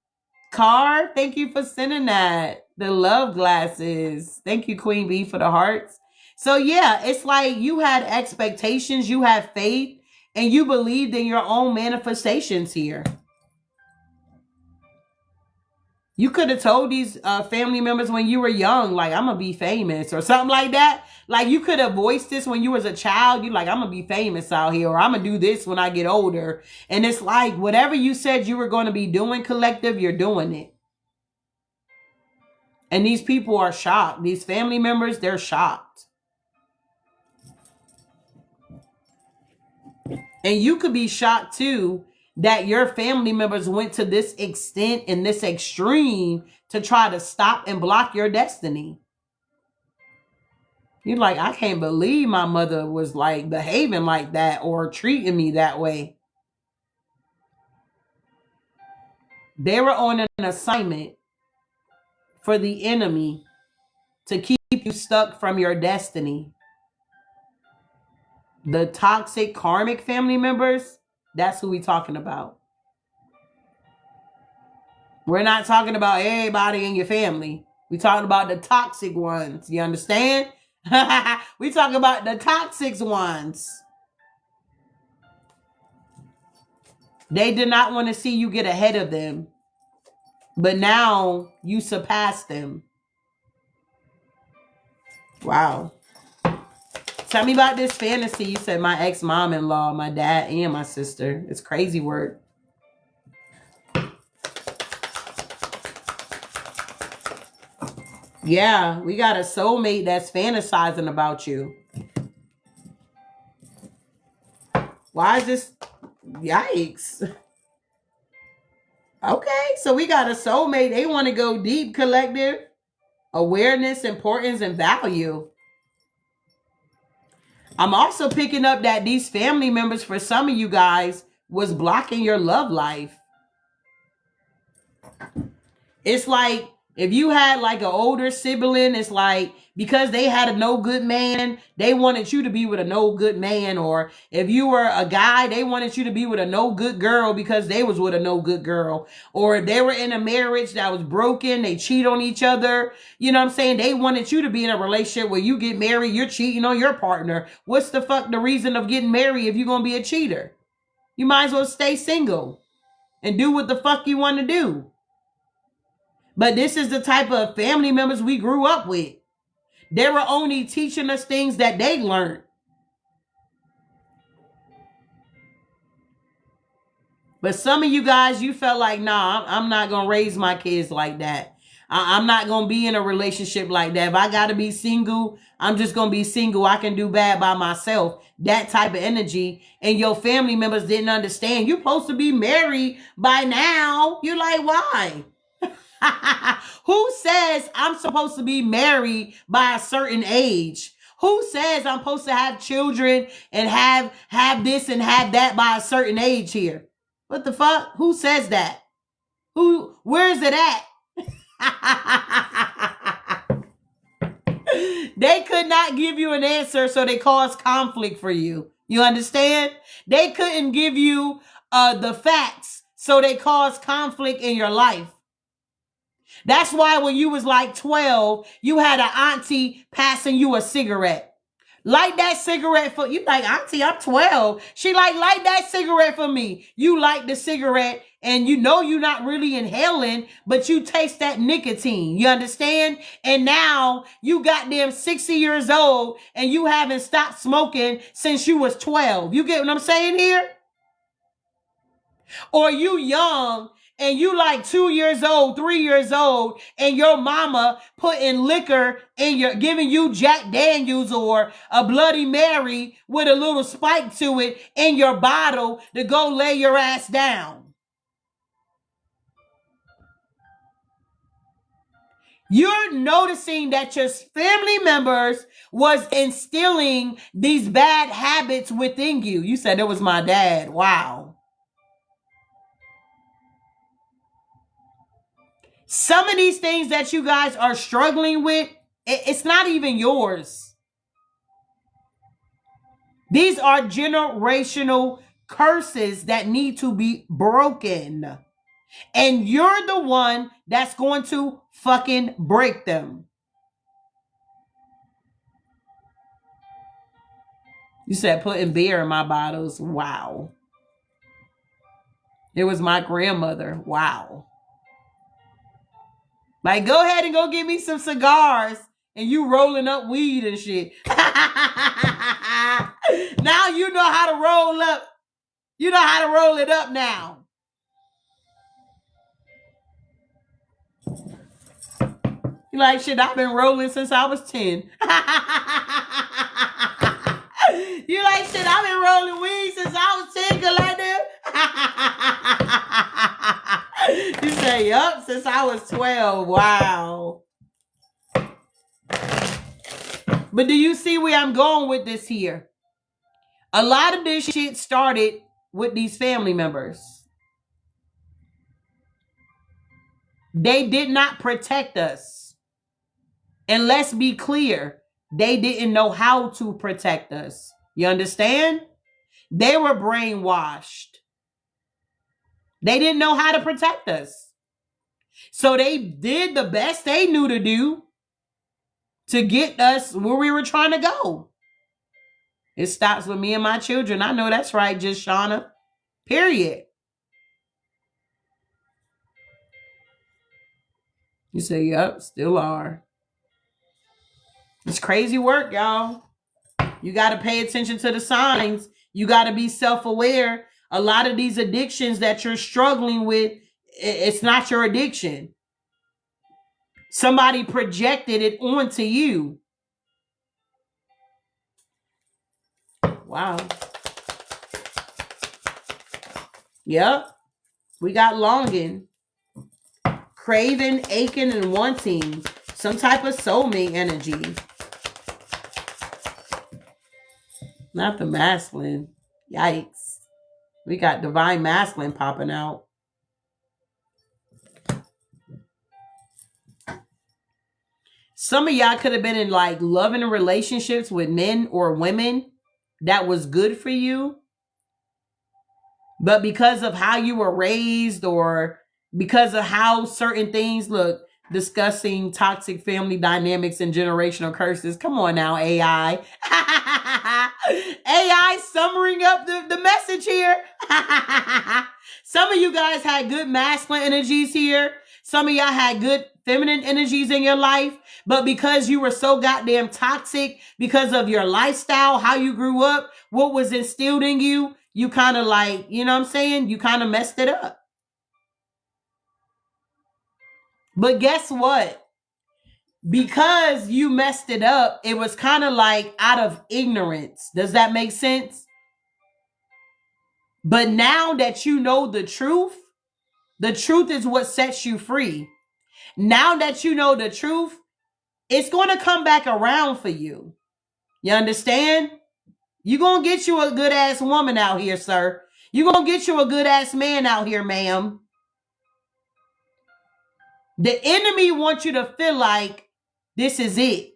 Speaker 1: Car, thank you for sending that. The love glasses. Thank you, Queen Bee, for the hearts. So yeah, it's like you had expectations, you had faith, and you believed in your own manifestations here. You could have told these family members when you were young, like, I'm going to be famous or something like that. Like, you could have voiced this when you was a child. You like, I'm going to be famous out here, or I'm going to do this when I get older. And it's like, whatever you said you were going to be doing, collective, you're doing it. And these people are shocked. These family members, they're shocked. And you could be shocked too that your family members went to this extent and this extreme to try to stop and block your destiny. You're like, I can't believe my mother was like behaving like that or treating me that way. They were on an assignment for the enemy to keep you stuck from your destiny. The toxic karmic family members, that's who we talking about. We're not talking about everybody in your family. We talking about the toxic ones. You understand? We talking about the toxic ones. They did not want to see you get ahead of them. But now you surpass them. Wow. Tell me about this fantasy. You said my ex-mom-in-law, my dad, and my sister. It's crazy work. Yeah, we got a soulmate that's fantasizing about you. Why is this? Yikes. Okay, so we got a soulmate. They want to go deep, collective awareness, importance, and value. I'm also picking up that these family members, for some of you guys, was blocking your love life. It's like if you had like an older sibling, it's like because they had a no good man, they wanted you to be with a no good man. Or if you were a guy, they wanted you to be with a no good girl because they was with a no good girl. Or if they were in a marriage that was broken, they cheat on each other. You know what I'm saying? They wanted you to be in a relationship where you get married, you're cheating on your partner. What's the fuck the reason of getting married if you're going to be a cheater? You might as well stay single and do what the fuck you want to do. But this is the type of family members we grew up with. They were only teaching us things that they learned. But some of you guys, you felt like, nah, I'm not going to raise my kids like that. I'm not going to be in a relationship like that. If I got to be single, I'm just going to be single. I can do bad by myself. That type of energy. And your family members didn't understand. You're supposed to be married by now. You're like, why? Who says I'm supposed to be married by a certain age? Who says I'm supposed to have children and have this and have that by a certain age here? What the fuck? Who says that? Where is it at? They could not give you an answer, so they caused conflict for you. You understand? They couldn't give you the facts, so they caused conflict in your life. That's why when you was like 12, you had an auntie passing you a cigarette. Light that cigarette for you. Like, auntie, I'm 12. She like, light that cigarette for me. You light the cigarette and you know you're not really inhaling, but you taste that nicotine. You understand? And now you got them 60 years old and you haven't stopped smoking since you was 12. You get what I'm saying here? Or you young and you like 2 years old, 3 years old, and your mama putting liquor in your, giving you Jack Daniels or a Bloody Mary with a little spike to it in your bottle to go lay your ass down. You're noticing that your family members was instilling these bad habits within you. You said it was my dad. Wow. Some of these things that you guys are struggling with, it's not even yours. These are generational curses that need to be broken. And you're the one that's going to fucking break them. You said putting beer in my bottles. Wow. It was my grandmother. Wow. Like, go ahead and go get me some cigars and you rolling up weed and shit. Now you know how to roll up. You know how to roll it up now. You like, shit, I've been rolling since I was 10. You like, shit, I've been rolling weed since I was 10, Collective. You say, yup, since I was 12. Wow. But do you see where I'm going with this here? A lot of this shit started with these family members. They did not protect us. And let's be clear, they didn't know how to protect us. You understand? They were brainwashed. They didn't know how to protect us. So they did the best they knew to do to get us where we were trying to go. It stops with me and my children. I know that's right, just Shauna. Period. You say, yep, still are. It's crazy work, y'all. You got to pay attention to the signs. You got to be self-aware. A lot of these addictions that you're struggling with, it's not your addiction. Somebody projected it onto you. Wow. Yep. We got longing, craving, aching, and wanting. Some type of soulmate energy. Not the masculine. Yikes. We got divine masculine popping out. Some of y'all could have been in like loving relationships with men or women that was good for you. But because of how you were raised or because of how certain things look, discussing toxic family dynamics and generational curses. Come on now, AI. AI summing up the message here. Some of you guys had good masculine energies here. Some of y'all had good feminine energies in your life. But because you were so goddamn toxic, because of your lifestyle, how you grew up, what was instilled in you, you kind of like, you know what I'm saying? You kind of messed it up. But guess what? Because you messed it up, it was kind of like out of ignorance. Does that make sense? But now that you know the truth is what sets you free. Now that you know the truth, it's going to come back around for you. You understand? You're going to get you a good ass woman out here, sir. You're going to get you a good ass man out here, ma'am. The enemy wants you to feel like this is it.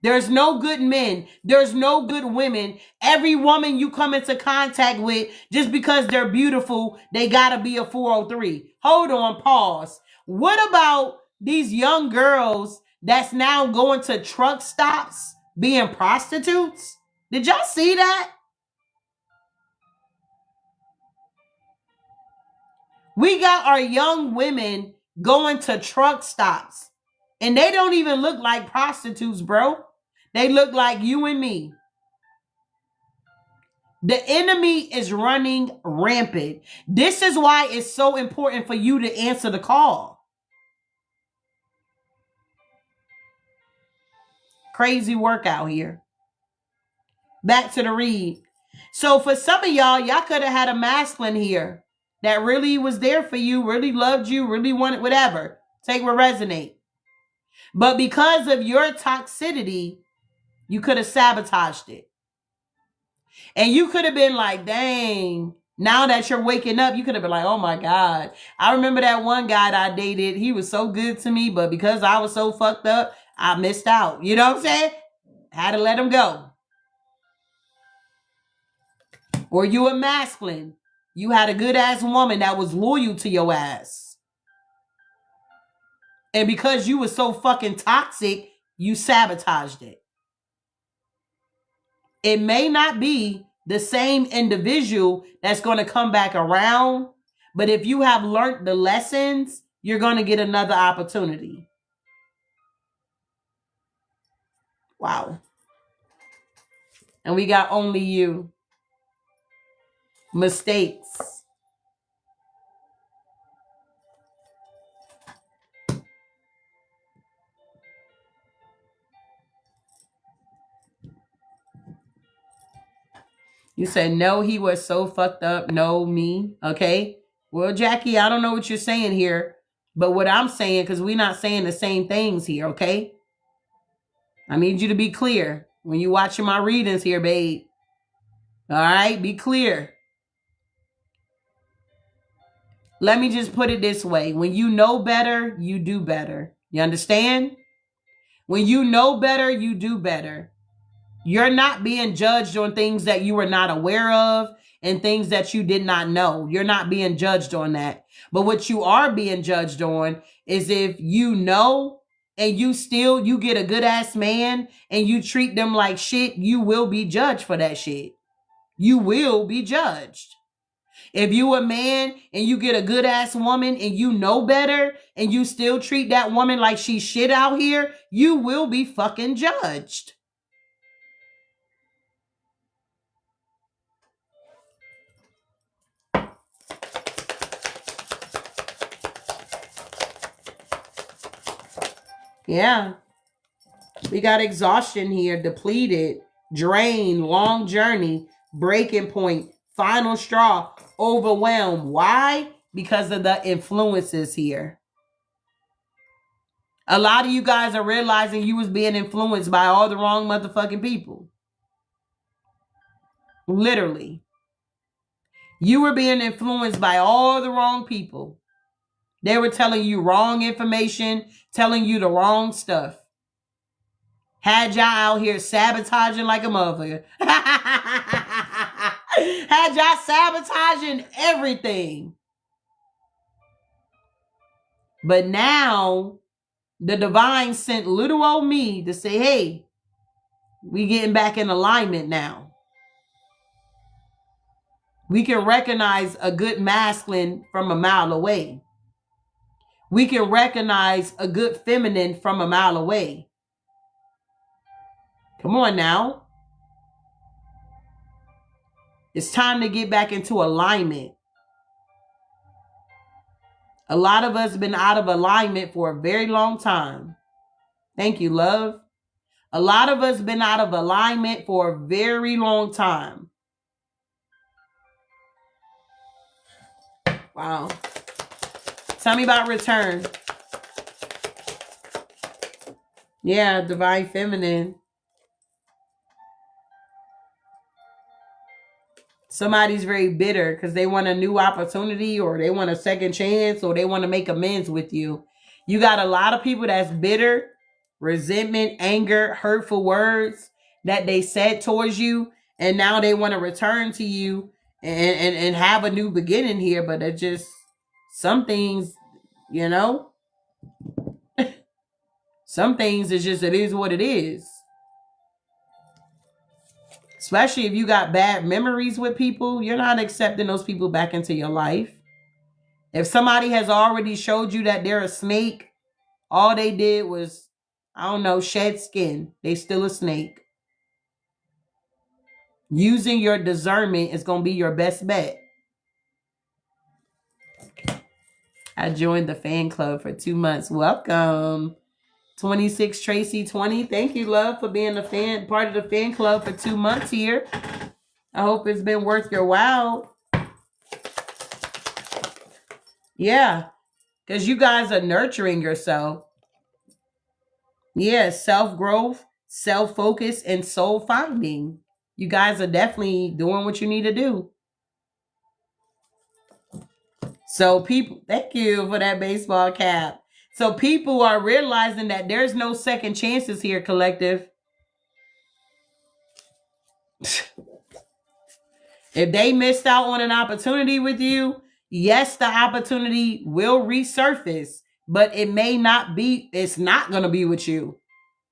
Speaker 1: There's no good men. There's no good women. Every woman you come into contact with, just because they're beautiful, they gotta be a 403. Hold on, pause. What about these young girls that's now going to truck stops being prostitutes? Did y'all see that? We got our young women going to truck stops. And they don't even look like prostitutes, bro. They look like you and me. The enemy is running rampant. This is why it's so important for you to answer the call. Crazy work out here. Back to the read. So for some of y'all could have had a masculine here that really was there for you, really loved you, really wanted whatever. Take what resonate. But because of your toxicity, you could have sabotaged it. And you could have been like, dang, now that you're waking up, you could have been like, oh my God. I remember that one guy that I dated. He was so good to me, but because I was so fucked up, I missed out. You know what I'm saying? Had to let him go. Or you a masculine. You had a good ass woman that was loyal to your ass. And because you was so fucking toxic, you sabotaged it. It may not be the same individual that's going to come back around, but if you have learned the lessons, you're going to get another opportunity. Wow. And we got only you. Mistakes. You said, no, he was so fucked up. No, me. Okay. Well, Jackie, I don't know what you're saying here, but what I'm saying, because we're not saying the same things here, okay? I need you to be clear when you're watching my readings here, babe. All right, be clear. Let me just put it this way. When you know better, you do better. You understand? When you know better, you do better. You're not being judged on things that you were not aware of and things that you did not know. You're not being judged on that. But what you are being judged on is if you know and you get a good ass man and you treat them like shit, you will be judged for that shit. You will be judged. If you a man and you get a good ass woman and you know better and you still treat that woman like she's shit out here, you will be fucking judged. Yeah. We got exhaustion here, depleted, drained, long journey, breaking point, final straw, overwhelmed. Why? Because of the influences here. A lot of you guys are realizing you was being influenced by all the wrong motherfucking people. Literally. You were being influenced by all the wrong people. They were telling you wrong information, telling you the wrong stuff. Had y'all out here sabotaging like a motherfucker. Had y'all sabotaging everything. But now, the divine sent little old me to say, hey, we getting back in alignment now. We can recognize a good masculine from a mile away. We can recognize a good feminine from a mile away. Come on now. It's time to get back into alignment. A lot of us have been out of alignment for a very long time. Thank you, love. A lot of us have been out of alignment for a very long time. Wow. Tell me about return. Yeah, divine feminine. Somebody's very bitter because they want a new opportunity or they want a second chance or they want to make amends with you. You got a lot of people that's bitter, resentment, anger, hurtful words that they said towards you. And now they want to return to you and have a new beginning here. But it just, some things, you know, some things is just, it is what it is. Especially if you got bad memories with people, you're not accepting those people back into your life. If somebody has already showed you that they're a snake, all they did was, I don't know, shed skin. They still a snake. Using your discernment is going to be your best bet. I joined the fan club for 2 months. Welcome. 26 Tracy 20. Thank you, love, for being a fan, part of the fan club for 2 months here. I hope it's been worth your while. Yeah, because you guys are nurturing yourself. Yeah, self-growth, self-focus, and soul finding. You guys are definitely doing what you need to do. So people, thank you for that baseball cap. So people are realizing that there's no second chances here, collective. If they missed out on an opportunity with you, yes, the opportunity will resurface, but it may not be, it's not going to be with you.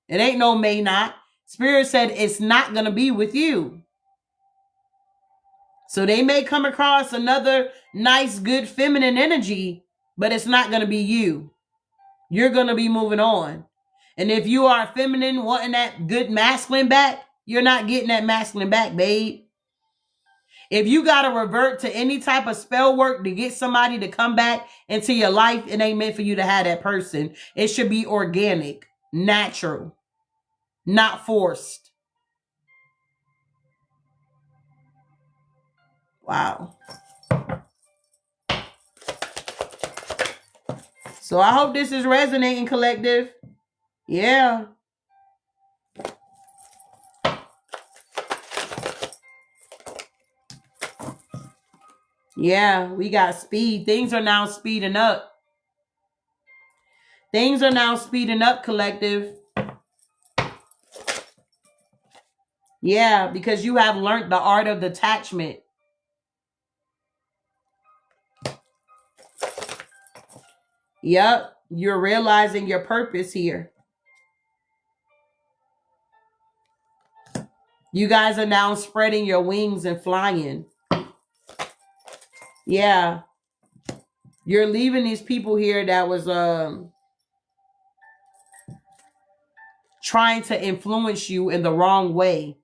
Speaker 1: It ain't no may not. Spirit said it's not going to be with you. So they may come across another nice, good feminine energy, but it's not going to be you. You're going to be moving on. And if you are feminine wanting that good masculine back, you're not getting that masculine back, babe. If you got to revert to any type of spell work to get somebody to come back into your life, it ain't meant for you to have that person. It should be organic, natural, not forced. Wow. So I hope this is resonating, collective. Yeah. Yeah, we got speed. Things are now speeding up. Things are now speeding up, collective. Yeah, because you have learned the art of detachment. Yep, you're realizing your purpose here. You guys are now spreading your wings and flying. Yeah. You're leaving these people here that was trying to influence you in the wrong way.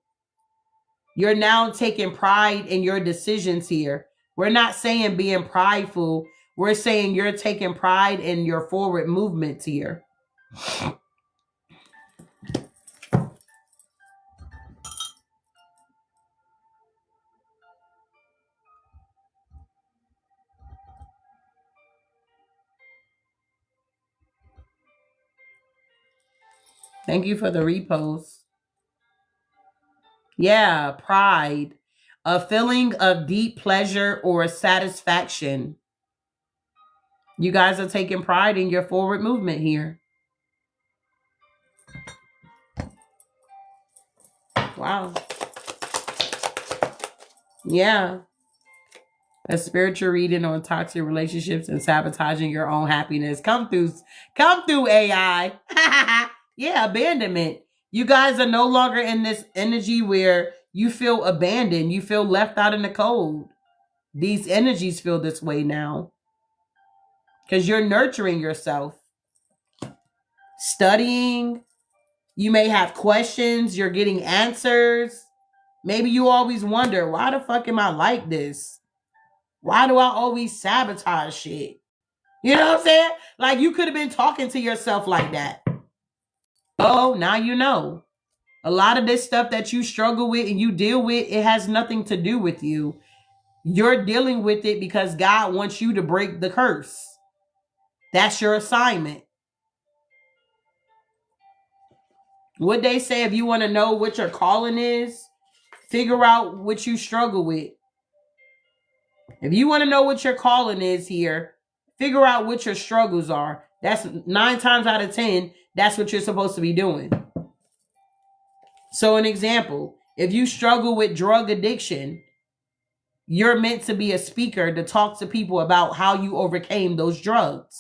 Speaker 1: You're now taking pride in your decisions here. We're not saying being prideful. We're saying you're taking pride in your forward movements here. Thank you for the repost. Yeah, pride. A feeling of deep pleasure or satisfaction. You guys are taking pride in your forward movement here. Wow. Yeah. A spiritual reading on toxic relationships and sabotaging your own happiness. Come through AI. Yeah, abandonment. You guys are no longer in this energy where you feel abandoned. You feel left out in the cold. These energies feel this way now. Because you're nurturing yourself. Studying. You may have questions. You're getting answers. Maybe you always wonder, why the fuck am I like this? Why do I always sabotage shit? You know what I'm saying? Like, you could have been talking to yourself like that. Oh, now you know. A lot of this stuff that you struggle with and you deal with, it has nothing to do with you. You're dealing with it because God wants you to break the curse. That's your assignment. What they say, if you want to know what your calling is, figure out what you struggle with. If you want to know what your calling is here, figure out what your struggles are. That's 9 times out of 10, that's what you're supposed to be doing. So an example, if you struggle with drug addiction, you're meant to be a speaker to talk to people about how you overcame those drugs.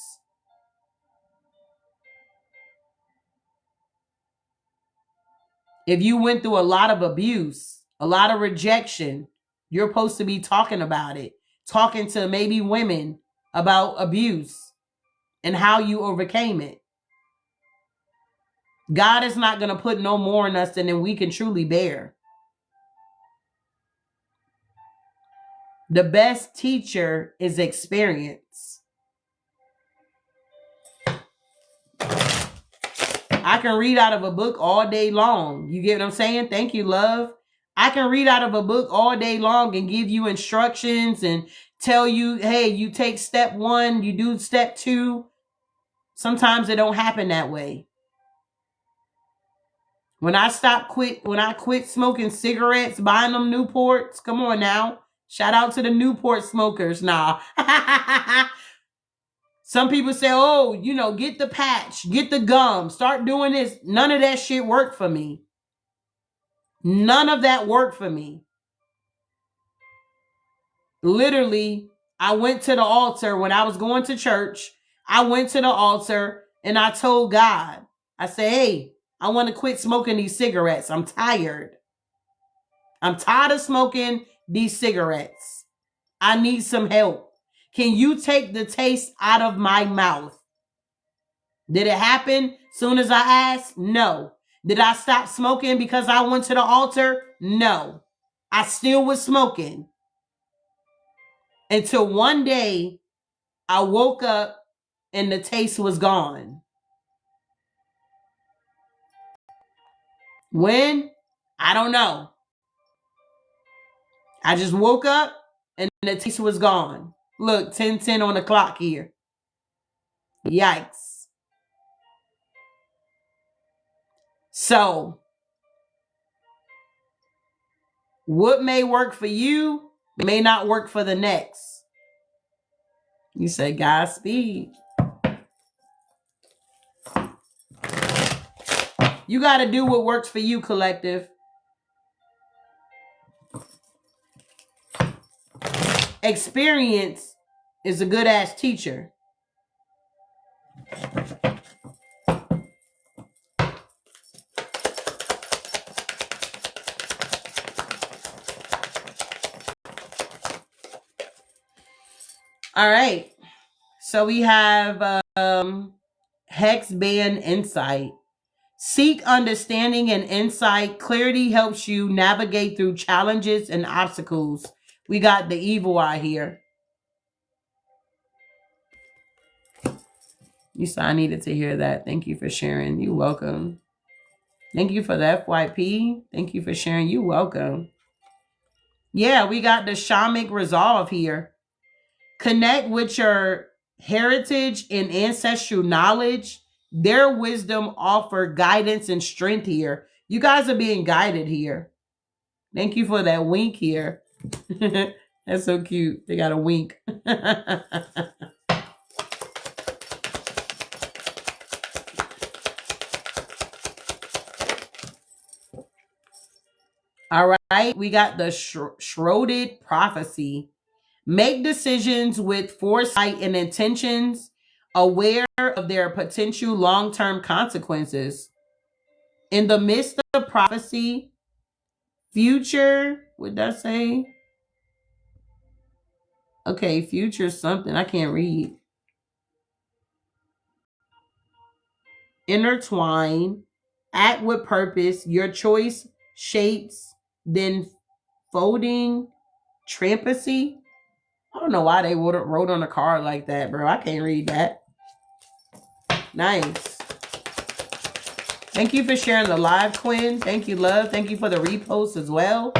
Speaker 1: If you went through a lot of abuse, a lot of rejection, you're supposed to be talking about it, talking to maybe women about abuse and how you overcame it. God is not going to put no more in us than we can truly bear. The best teacher is experience. I can read out of a book all day long. You get what I'm saying? Thank you, love. I can read out of a book all day long and give you instructions and tell you, hey, you take step 1, you do step 2. Sometimes it don't happen that way. When I quit smoking cigarettes, buying them Newports, come on now. Shout out to the Newport smokers. Nah. Some people say, oh, get the patch, get the gum, start doing this. None of that shit worked for me. None of that worked for me. Literally, I went to the altar when I was going to church. I went to the altar and I told God, I said, hey, I want to quit smoking these cigarettes. I'm tired. I'm tired of smoking these cigarettes. I need some help. Can you take the taste out of my mouth? Did it happen soon as I asked? No. Did I stop smoking because I went to the altar? No. I still was smoking. Until one day I woke up and the taste was gone. When? I don't know. I just woke up and the taste was gone. Look, 10:10 on the clock here. Yikes. So, what may work for you may not work for the next. You say Godspeed. You got to do what works for you, collective. Experience is a good ass teacher. All right. So we have Hex Band Insight. Seek understanding and insight. Clarity helps you navigate through challenges and obstacles. We got the evil eye here. You said I needed to hear that. Thank you for sharing. You're welcome. Thank you for the FYP. Thank you for sharing. You're welcome. Yeah, we got the Shamanic Resolve here. Connect with your heritage and ancestral knowledge. Their wisdom offer guidance and strength here. You guys are being guided here. Thank you for that wink here. That's so cute. They got a wink. All right. We got the Shrouded Prophecy. Make decisions with foresight and intentions, aware of their potential long-term consequences. In the midst of prophecy, future, what did that say? Okay, future something. I can't read. Intertwine, act with purpose, your choice shapes, then folding, trampancy. I don't know why they wrote on a card like that, bro. I can't read that. Nice. Thank you for sharing the live, Quinn. Thank you, love. Thank you for the repost as well.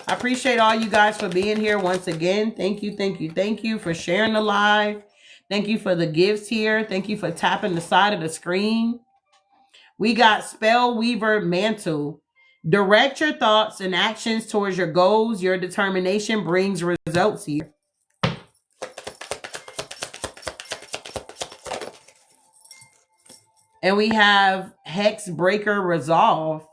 Speaker 1: I appreciate all you guys for being here once again. Thank you, thank you, thank you for sharing the live. Thank you for the gifts here. Thank you for tapping the side of the screen. We got Spell Weaver Mantle. Direct your thoughts and actions towards your goals. Your determination brings results here. And we have Hex Breaker Resolve.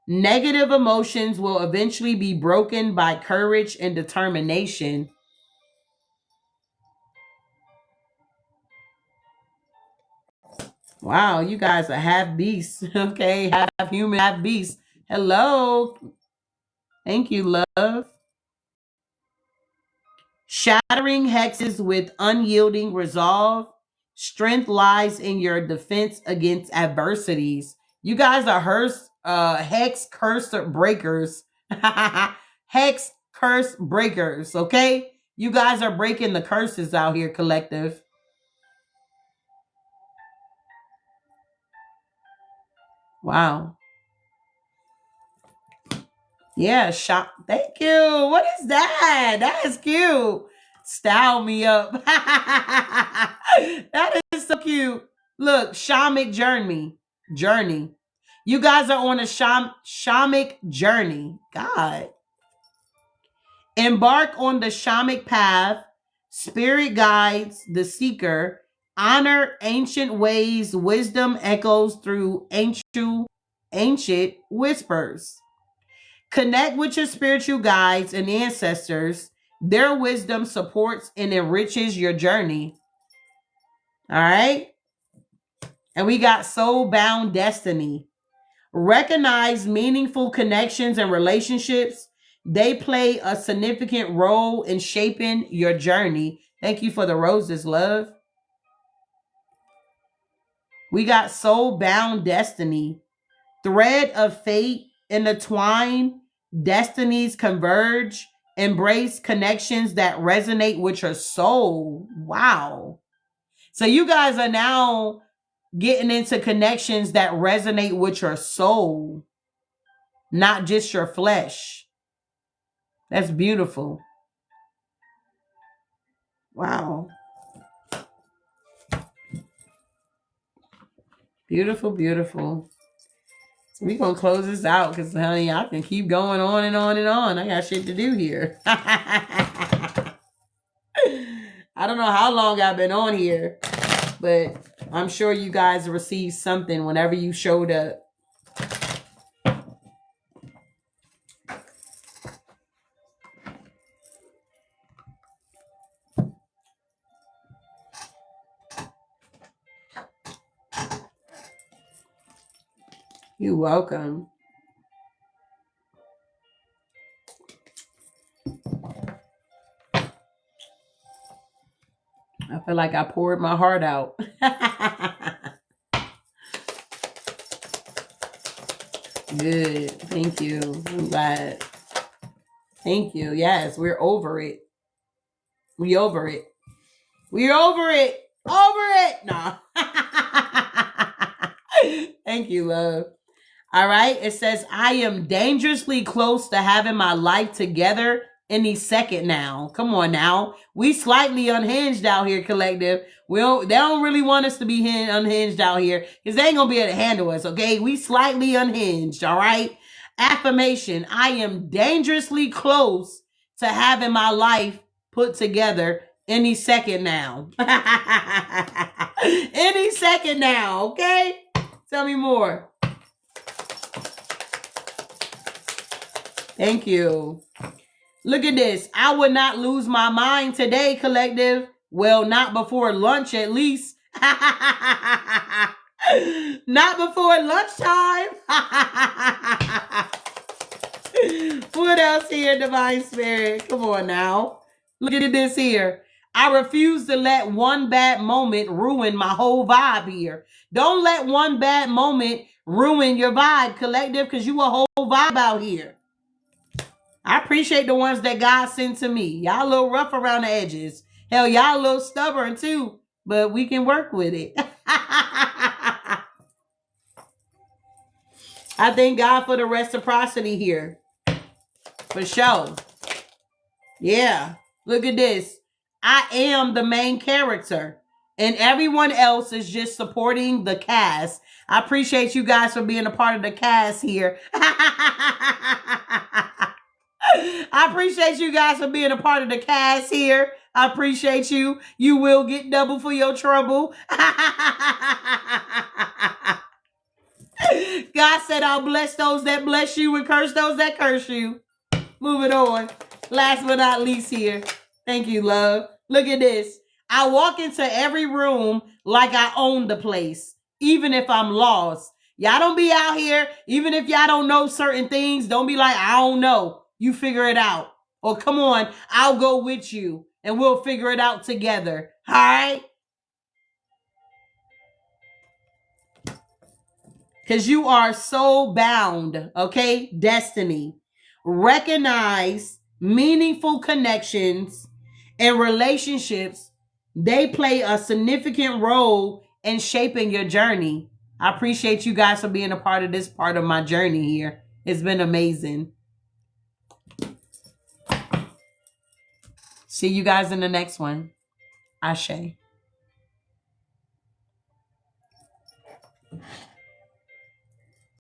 Speaker 1: Negative emotions will eventually be broken by courage and determination. Wow, you guys are half beasts. Okay, half human, half beast. Hello. Thank you, love. Shattering hexes with unyielding resolve. Strength lies in your defense against adversities. You guys are hex curse breakers. Hex curse breakers, okay? You guys are breaking the curses out here, collective. Wow. Yeah, thank you. What is that? That is cute. Style me up. That is so cute. Look, shamanic journey. You guys are on a shamanic journey. God. Embark on the shamanic path. Spirit guides the seeker. Honor ancient ways. Wisdom echoes through ancient whispers. Connect with your spiritual guides and ancestors. Their wisdom supports and enriches your journey. All right. And we got Soul-Bound Destiny. Recognize meaningful connections and relationships. They play a significant role in shaping your journey. Thank you for the roses, love. We got Soul-Bound Destiny. Thread of fate intertwine. Destinies converge. Embrace connections that resonate with your soul. Wow. So you guys are now getting into connections that resonate with your soul, not just your flesh. That's beautiful. Wow. Beautiful, beautiful. So we're going to close this out because, honey, I can keep going on and on and on. I got shit to do here. I don't know how long I've been on here, but I'm sure you guys received something whenever you showed up. You're welcome. I feel like I poured my heart out. Good. Thank you. I'm glad. Thank you. Yes, we're over it. We over it. We're over it. Over it. Nah. Thank you, love. All right. It says, I am dangerously close to having my life together any second now. Come on now. We slightly unhinged out here, collective. They don't really want us to be unhinged out here because they ain't going to be able to handle us, okay? We slightly unhinged, all right? Affirmation. I am dangerously close to having my life put together any second now. Any second now, okay? Tell me more. Thank you. Look at this. I would not lose my mind today, collective. Well, not before lunch, at least. Not before lunchtime. What else here, Divine Spirit? Come on now. Look at this here. I refuse to let one bad moment ruin my whole vibe here. Don't let one bad moment ruin your vibe, collective, because you a whole vibe out here. I appreciate the ones that God sent to me. Y'all a little rough around the edges. Hell, y'all a little stubborn too, but we can work with it. I thank God for the reciprocity here. For sure. Yeah. Look at this. I am the main character, and everyone else is just supporting the cast. I appreciate you guys for being a part of the cast here. I appreciate you guys for being a part of the cast here. I appreciate you. You will get double for your trouble. God said, I'll bless those that bless you and curse those that curse you. Moving on. Last but not least here. Thank you, love. Look at this. I walk into every room like I own the place, even if I'm lost. Y'all don't be out here, even if y'all don't know certain things, don't be like, I don't know. You figure it out. Or come on, I'll go with you and we'll figure it out together. All right? Because you are so bound, okay? Destiny. Recognize meaningful connections and relationships. They play a significant role in shaping your journey. I appreciate you guys for being a part of this part of my journey here. It's been amazing. See you guys in the next one. Ashe.